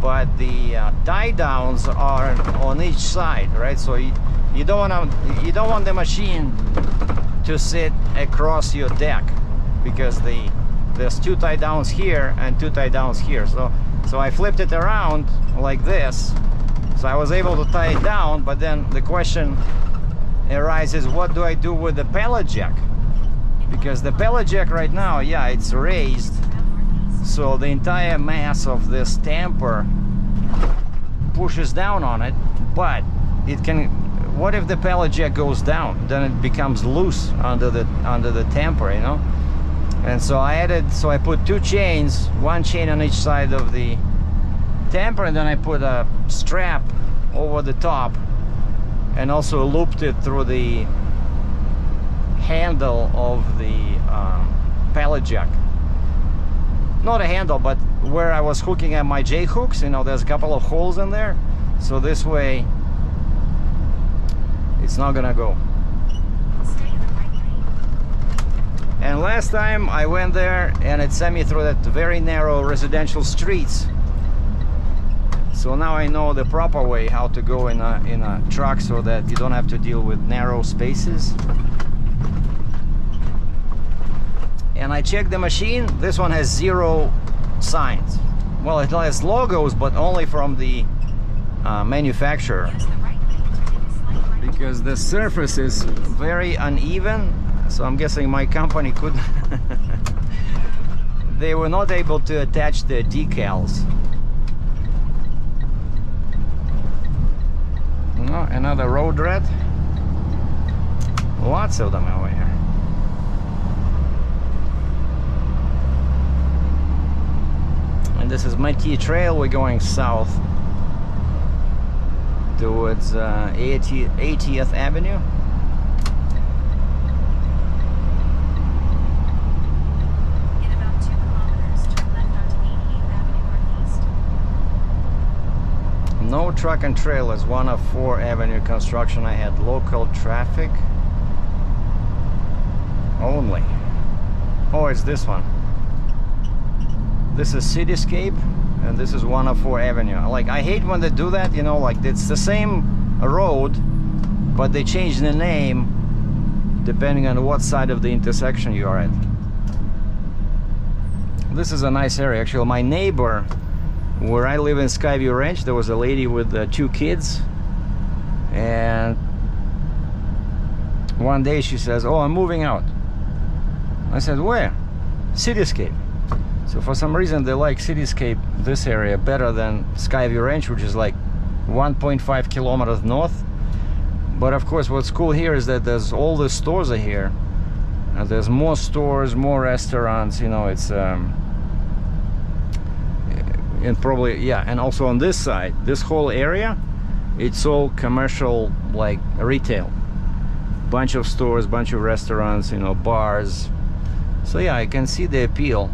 but the tie downs are on each side, right? So you don't want the machine to sit across your deck, because there's 2 tie downs here and 2 tie downs here. So I flipped it around like this, so I was able to tie it down. But then the question arises, what do I do with the pallet jack? Because the pallet jack right now, yeah, it's raised, so the entire mass of this tamper pushes down on it. But it can, what if the pallet jack goes down? Then it becomes loose under the tamper, you know. And so I put 2 chains, 1 chain on each side of the tamper, and then I put a strap over the top, and also looped it through the handle of the pallet jack. Not a handle, but where I was hooking at my J hooks, you know, there's a couple of holes in there, so this way it's not gonna go. And last time I went there and it sent me through that very narrow residential streets. So now I know the proper way how to go in a truck, so that you don't have to deal with narrow spaces. And I checked the machine. This one has 0 signs. Well, it has logos, but only from the manufacturer, because the surface is very uneven. So I'm guessing my company could they were not able to attach the decals. Oh, another road rat. Lots of them over here. And this is Métis Trail. We're going south towards 80th Avenue. In about 2 kilometers, turn left onto 88th Avenue Northeast. No truck and trailers, 1 of 4 avenue construction. I had local traffic only. Oh, it's this one. This is Cityscape, and this is 1 of 4 avenue. Like, I hate when they do that, you know, like it's the same road, but they change the name depending on what side of the intersection you are at. This is a nice area. Actually, my neighbor, where I live in Skyview Ranch, there was a lady with 2 kids, and one day she says, "Oh, I'm moving out." I said, "Where?" "Cityscape." So for some reason they like Cityscape, this area, better than Skyview Ranch, which is like 1.5 kilometers north. But of course, what's cool here is that there's all the stores are here, and there's more stores, more restaurants. You know, it's and probably, yeah, and also on this side, this whole area, it's all commercial, like retail. Bunch of stores, bunch of restaurants, you know, bars. So yeah, I can see the appeal.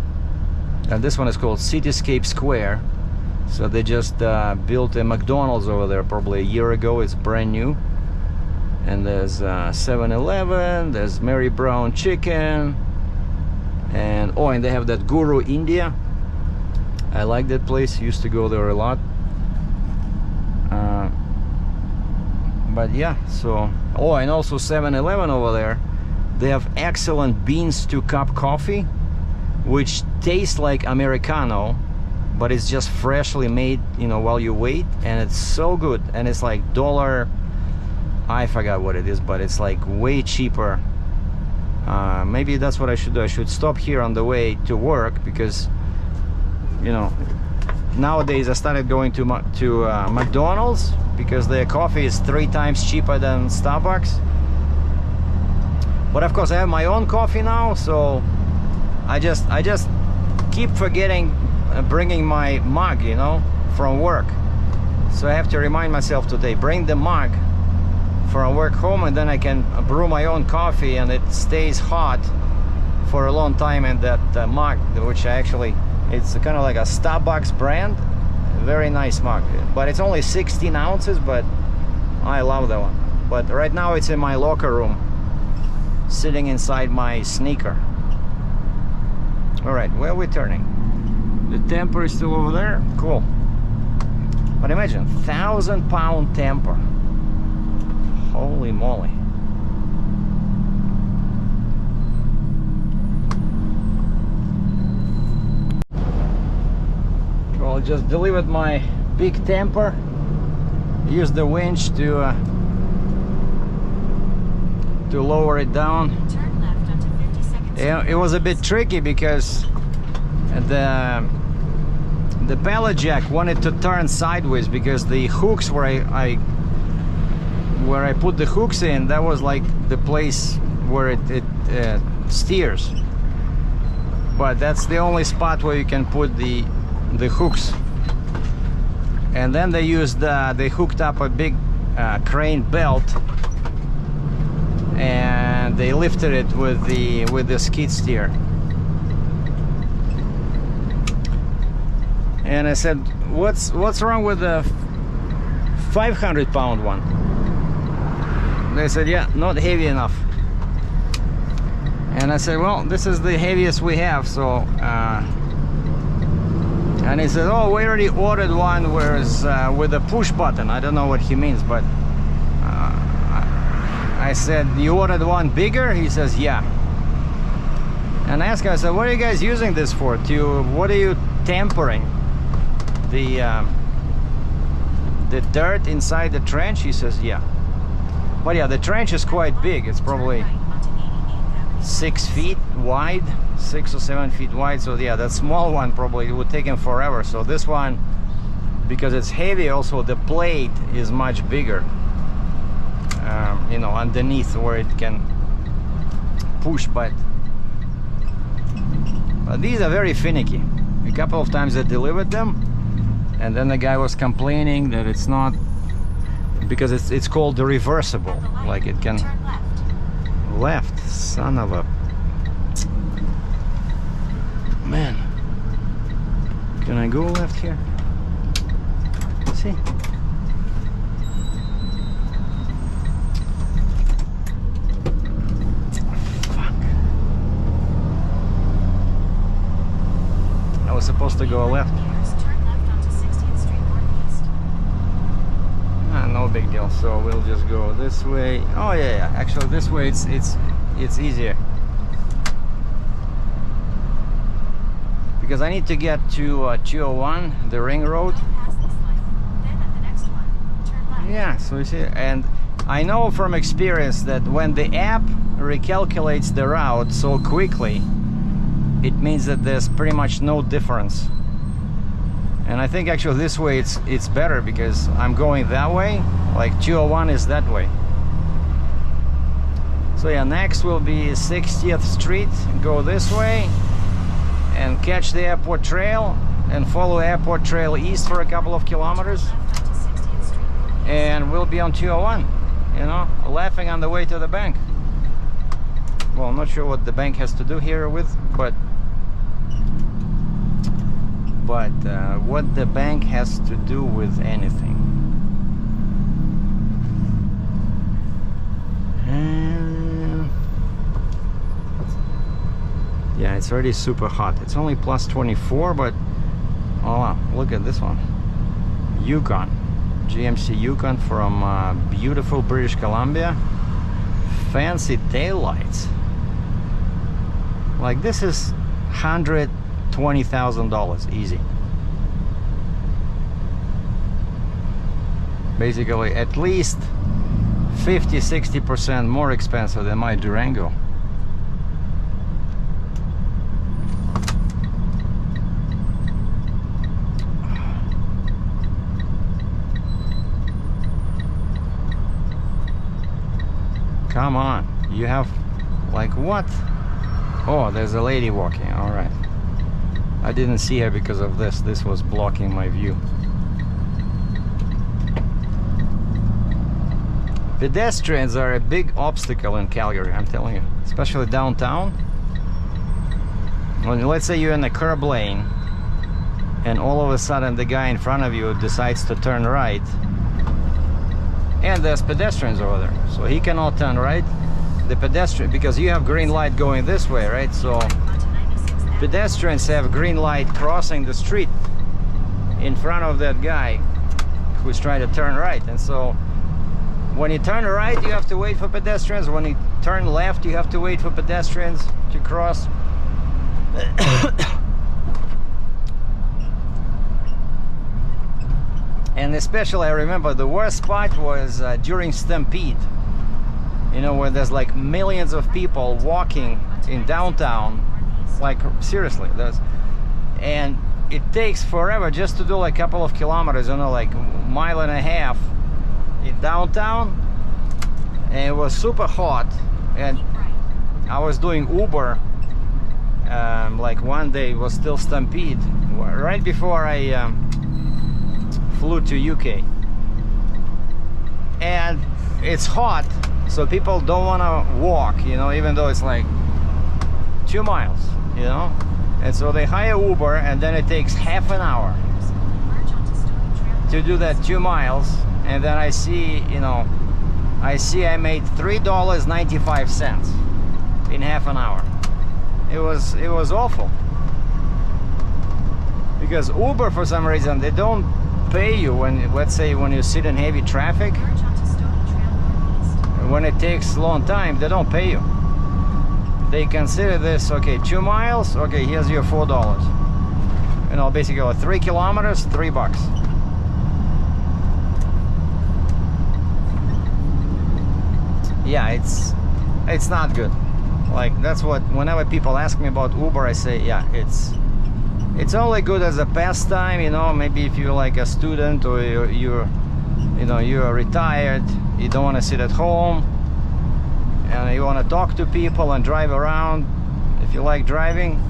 And this one is called Cityscape Square. So they just built a McDonald's over there probably a year ago. It's brand new. And there's 7-Eleven, there's Mary Brown Chicken, and oh, and they have that Guru India. I like that place, used to go there a lot. But yeah, so, oh, and also 7-Eleven over there, they have excellent beans to cup coffee, which tastes like Americano, but it's just freshly made, you know, while you wait, and it's so good. And it's like $1, I forgot what it is, but it's like way cheaper. Maybe that's what I should do. I should stop here on the way to work, because, you know, nowadays I started going to McDonald's because their coffee is 3 times cheaper than Starbucks. But of course I have my own coffee now, so I just keep forgetting bringing my mug, you know, from work. So I have to remind myself today, bring the mug from work home, and then I can brew my own coffee, and it stays hot for a long time in that mug, which I actually, it's kind of like a Starbucks brand. Very nice mug, but it's only 16 ounces, but I love that one. But right now it's in my locker room, sitting inside my sneaker. All right, where are we turning? The tamper is still over there. Cool. But imagine, 1,000-pound tamper. Holy moly. Well, I just delivered my big tamper. Used the winch to lower it down. Turn left onto 50 seconds. Yeah, it was a bit tricky because the pallet jack wanted to turn sideways, because the hooks where I put the hooks in, that was like the place where it steers. But that's the only spot where you can put the hooks. And then they used they hooked up a big crane belt, and they lifted it with the skid steer. And I said, what's wrong with the 500-pound one? They said, yeah, not heavy enough. And I said, well, this is the heaviest we have. So and he said, oh, we already ordered one whereas with a push button. I don't know what he means, but I said, you ordered one bigger? He says, yeah. And I asked him, I said, what are you guys using this for? What are you tampering? The dirt inside the trench? He says, yeah. But yeah, the trench is quite big. It's probably 6 feet wide, 6 or 7 feet wide. So yeah, that small one probably would take him forever. So this one, because it's heavy, also the plate is much bigger, you know, underneath where it can push. But these are very finicky. A couple of times I delivered them, and then the guy was complaining that it's not, because it's called the reversible, like it can left. Son of a man. Can I go left here? See? Fuck. I was supposed to go left. No big deal. So we'll just go this way. Oh yeah. Actually, this way it's easier, because I need to get to 201, the ring road. Yeah. So you see, and I know from experience that when the app recalculates the route so quickly, it means that there's pretty much no difference. And I think actually this way it's better, because I'm going that way, like 201 is that way. So yeah, next will be 60th Street, go this way and catch the airport trail, and follow Airport Trail east for a couple of kilometers, Left onto 60th Street. and we'll be on 201, you know, laughing on the way to the bank. Well, I'm not sure what the bank has to do here with, but what the bank has to do with anything. Yeah, it's already super hot. It's only plus 24, but oh wow, look at this one. Yukon, GMC Yukon from beautiful British Columbia. Fancy taillights. Like, this is $120,000 easy. Basically at least 50-60% more expensive than my Durango. Come on, you have, like, what? Oh, there's a lady walking. All right, I didn't see her because of this. This was blocking my view. Pedestrians are a big obstacle in Calgary, I'm telling you, especially downtown. When, let's say you're in a curb lane and all of a sudden the guy in front of you decides to turn right, and there's pedestrians over there, so he cannot turn right. The pedestrian, because you have green light going this way, right? So Onto 96th. pedestrians have green light crossing the street in front of that guy who's trying to turn right. And so when you turn right, you have to wait for pedestrians. When you turn left, you have to wait for pedestrians to cross. And especially, I remember the worst spot was during Stampede, you know, where there's like millions of people walking in downtown, like seriously, and it takes forever just to do like a couple of kilometers, you know, like a mile and a half in downtown, and it was super hot, and I was doing Uber, like one day it was still Stampede, right before I flew to UK, and it's hot, so people don't want to walk, you know, even though it's like 2 miles, you know, and so they hire Uber, and then it takes half an hour Merge onto Stony Trail. to do that 2 miles, and then I see, you know, I made $3.95 in half an hour. It was awful, because Uber, for some reason, they don't pay you when, let's say, when you sit in heavy traffic. Merge onto Stony Trail Northeast. When it takes a long time, they don't pay you. They consider this, okay, 2 miles, okay, here's your $4. You know, basically 3 kilometers, $3. Yeah, it's not good. Like, that's what, whenever people ask me about Uber, I say, yeah, it's only good as a pastime, you know, maybe if you're like a student, or you're retired, you don't want to sit at home, and you want to talk to people and drive around, if you like driving,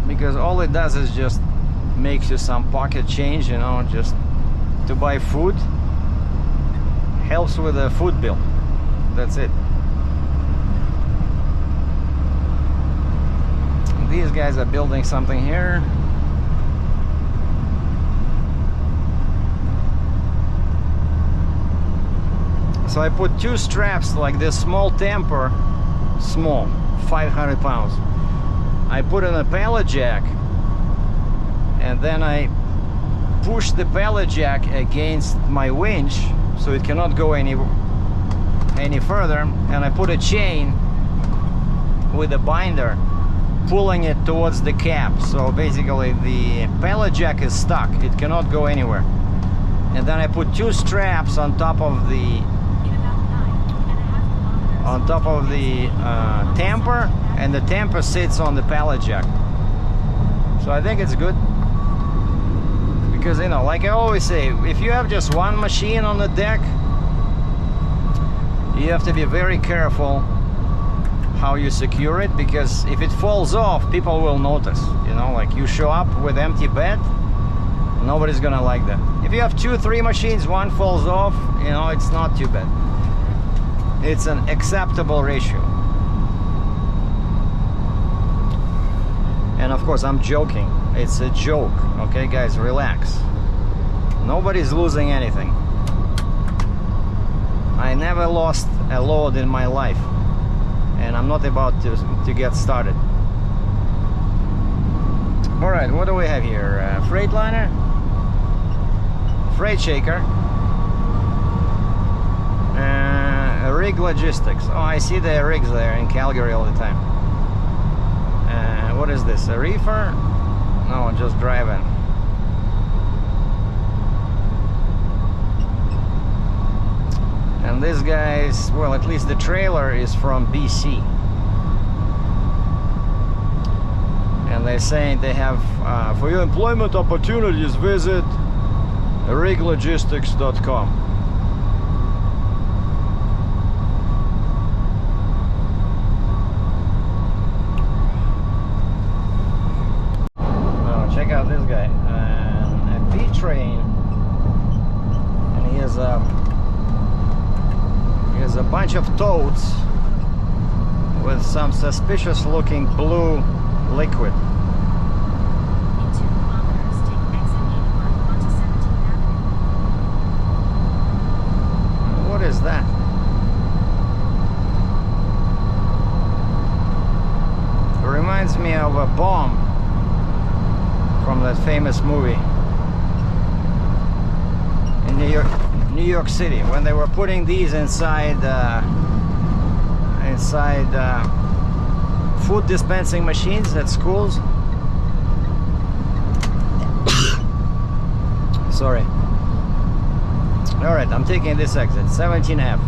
because all it does is just makes you some pocket change, you know, just to buy food, helps with the food bill, that's it. These guys are building something here. So I put 2 straps, like this small tamper, small, 500 pounds. I put in a pallet jack, and then I push the pallet jack against my winch so it cannot go any further, and I put a chain with a binder pulling it towards the cab, so basically the pallet jack is stuck, it cannot go anywhere. And then I put 2 straps on top of the In about 9.5 kilometers. tamper, and the tamper sits on the pallet jack. So I think it's good, because, you know, like I always say, if you have just one machine on the deck, you have to be very careful how you secure it, because if it falls off, people will notice. You know, like you show up with empty bed, nobody's gonna like that. If you have 2-3 machines, one falls off, you know, it's not too bad. It's an acceptable ratio. And of course, I'm joking. It's a joke. Okay, guys, relax. Nobody's losing anything. I never lost a load in my life, and I'm not about to get started. All right, what do we have here? Freightliner, freight shaker, rig logistics. Oh, I see the rigs there in Calgary all the time. What is this? A reefer? No, just driving. And this guy's, well, at least the trailer is from BC. And they're saying they have, for your employment opportunities, visit riglogistics.com. Oh, check out this guy. A B-train. And he has a bunch of totes with some suspicious looking blue liquid. In 2 kilometers, take exit 81 onto 17th Avenue. What is that? It reminds me of a bomb from that famous movie in New York City, when they were putting these inside food dispensing machines at schools. Sorry. All right, I'm taking this exit, 17F.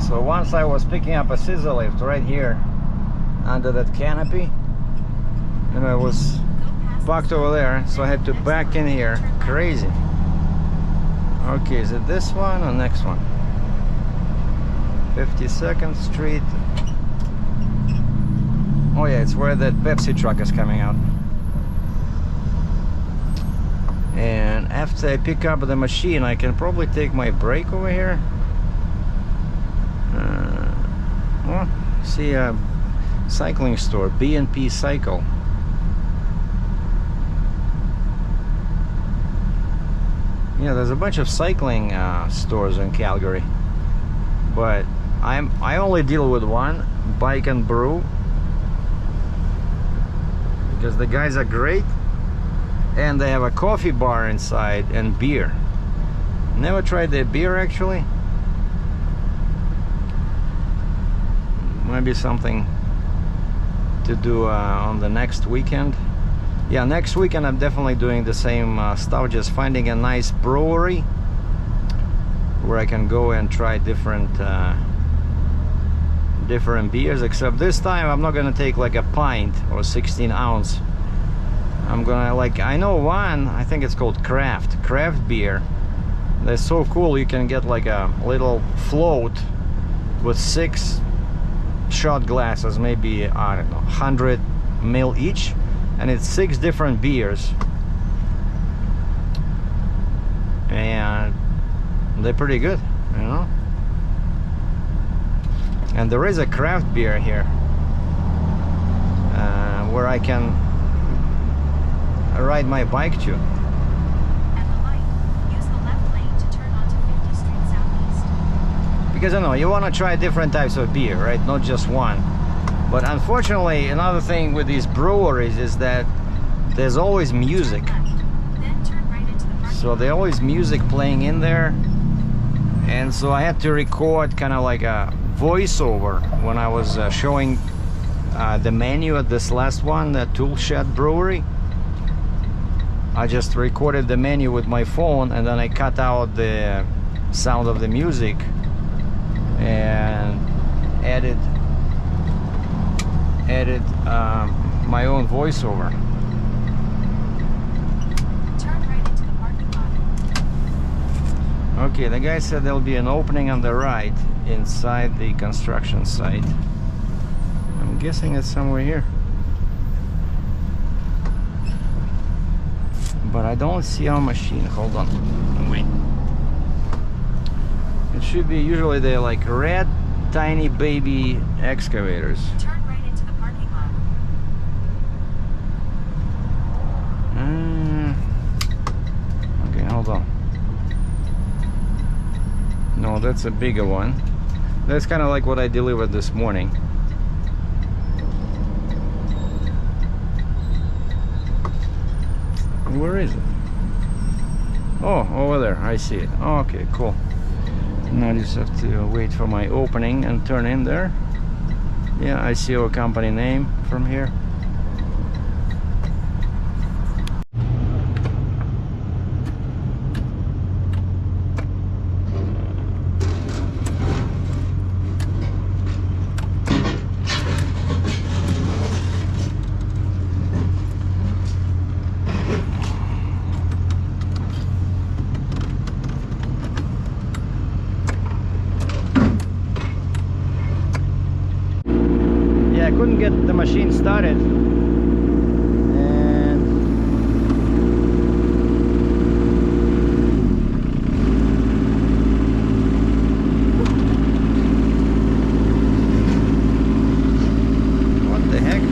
So once I was picking up a scissor lift right here under that canopy, and I was parked over there, so I had to back in here. Crazy. Okay, is it this one or next one? 52nd Street. Oh yeah, it's where that Pepsi truck is coming out. And after I pick up the machine, I can probably take my break over here. Well, see a cycling store, B&P Cycle. Yeah, there's a bunch of cycling stores in Calgary, but I only deal with one, Bike and Brew, because the guys are great, and they have a coffee bar inside and beer. Never tried their beer actually. Maybe something to do on the next weekend. Yeah, next weekend I'm definitely doing the same stuff, just finding a nice brewery where I can go and try different beers, except this time I'm not gonna take like a pint or 16 ounce. I'm gonna, like, I know one, I think it's called craft beer. They're so cool. You can get like a little float with 6 shot glasses, maybe, I don't know, 100 ml each, and it's 6 different beers, and they're pretty good, you know. And there is a craft beer here where I can ride my bike to. At the light, use the left lane to turn onto 50th Street Southeast. Because I know you want to try different types of beer, right? Not just one. But unfortunately, another thing with these breweries is that there's always music. Then turn right into the parking So lot. there's always music playing in there. And so I had to record kind of like a voiceover when I was showing the menu at this last one, the Toolshed Brewery. I just recorded the menu with my phone, and then I cut out the sound of the music and added my own voiceover. Turn right into the parking lot. Okay, the guy said there'll be an opening on the right inside the construction site. I'm guessing it's somewhere here. But I don't see our machine. Hold on. Wait. It should be, usually they're like red, tiny baby excavators. Turn right into the parking lot. Okay, hold on. No, that's a bigger one. That's kind of like what I delivered this morning. Where is it? Oh, over there. I see it. Okay, cool. Now I just have to wait for my opening and turn in there. Yeah, I see our company name from here. I couldn't get the machine started, and what the heck?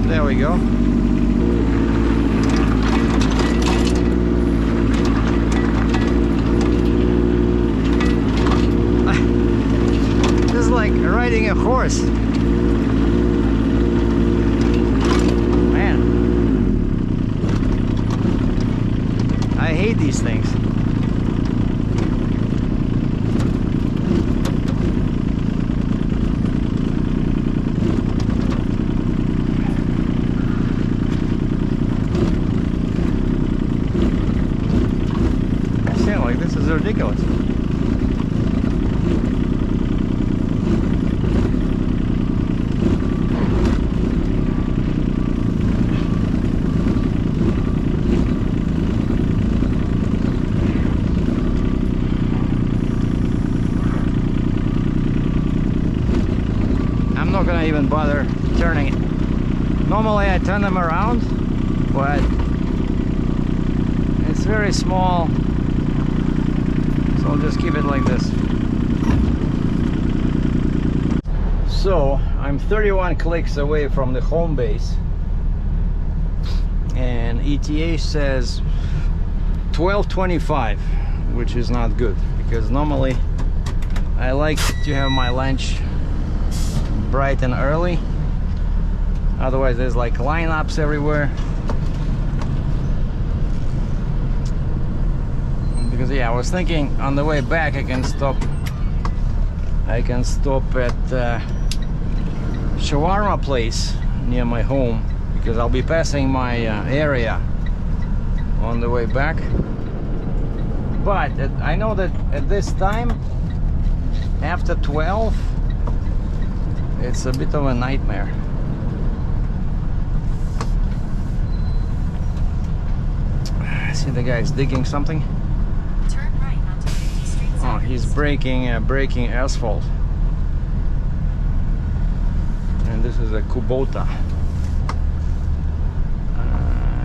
There we go. Like riding a horse. Man, I hate these things. I sound like this is ridiculous. I'm not gonna even bother turning it. Normally I turn them around, but it's very small, so I'll just keep it like this. So I'm 31 clicks away from the home base, and ETA says 12:25, which is not good, because normally I like to have my lunch bright and early. Otherwise there's like lineups everywhere. Because yeah, I was thinking on the way back I can stop at shawarma place near my home, because I'll be passing my area on the way back. But I know that at this time, after 12, it's a bit of a nightmare. See, the guy's digging something. Turn right onto 50th Street Oh, Southeast. he's breaking asphalt. And this is a Kubota.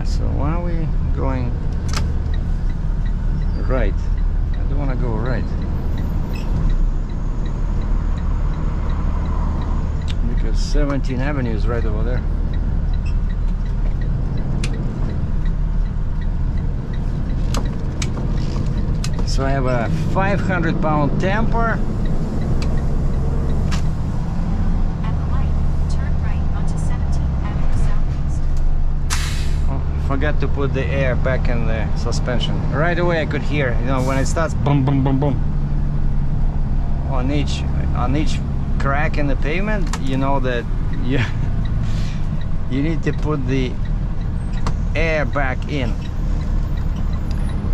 So why are we going right? I don't want to go right, because 17th Avenue is right over there. So I have a 500-pound tamper. At the light, turn right onto 17th Avenue Southeast. Oh, forgot to put the air back in the suspension. Right away I could hear, you know, when it starts boom, boom, boom, boom. On each crack in the pavement, you know that you need to put the air back in.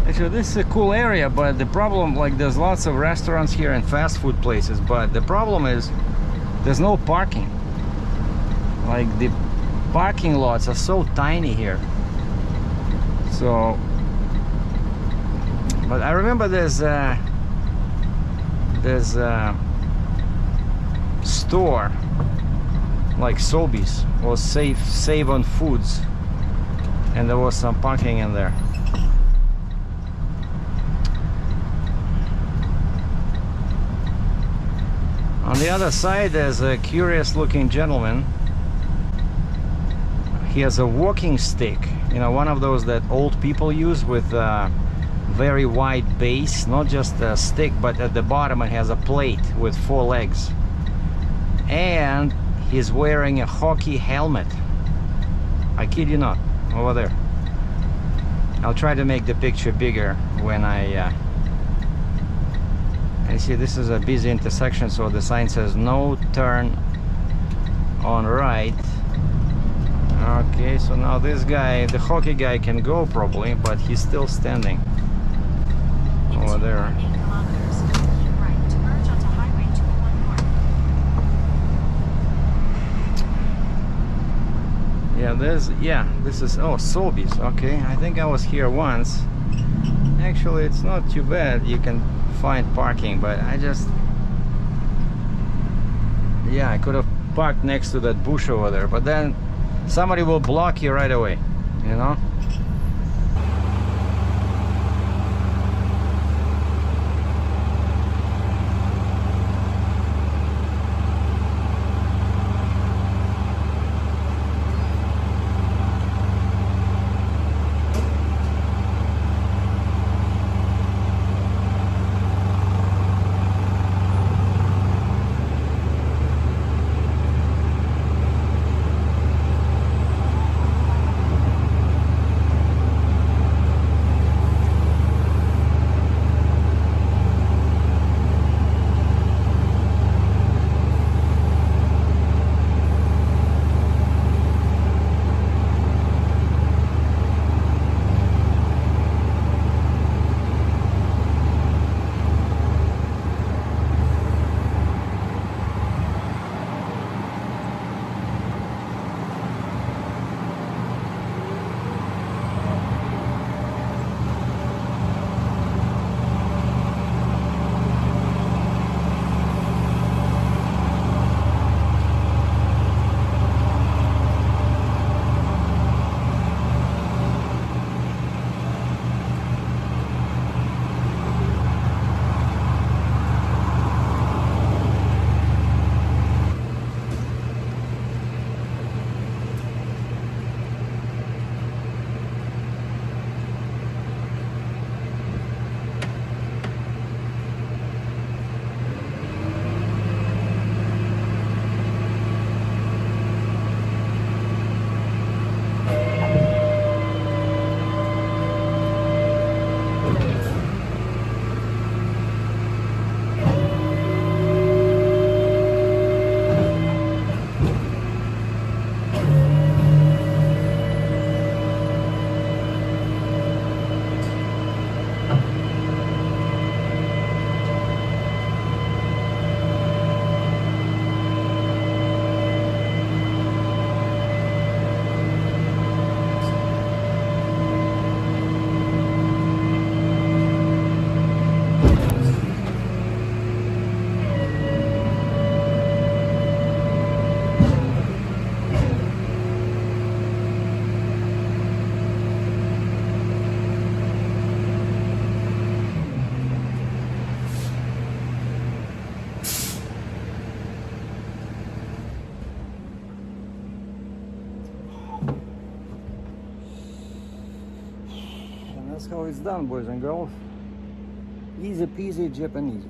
Actually, this is a cool area, but the problem, like, there's lots of restaurants here and fast food places, but the problem is there's no parking. Like, the parking lots are so tiny here. So, but I remember there's there's a store like Sobeys or Save on Foods, and there was some parking in there. On the other side there's a curious looking gentleman. He has a walking stick, you know, one of those that old people use with a very wide base, not just a stick, but at the bottom it has a plate with 4 legs. And he's wearing a hockey helmet. I kid you not, over there. I'll try to make the picture bigger when I see this is a busy intersection, so the sign says no turn on right. Okay, so now this guy, the hockey guy, can go probably, but he's still standing over there. 8 kilometers. Keep right to merge onto Highway 201 North. Yeah, this is, oh, Sobeys. Okay, I think I was here once. Actually, it's not too bad. You can find parking, but I could have parked next to that bush over there, but then somebody will block you right away, you know. That's how it's done, boys and girls. Easy peasy Japanese.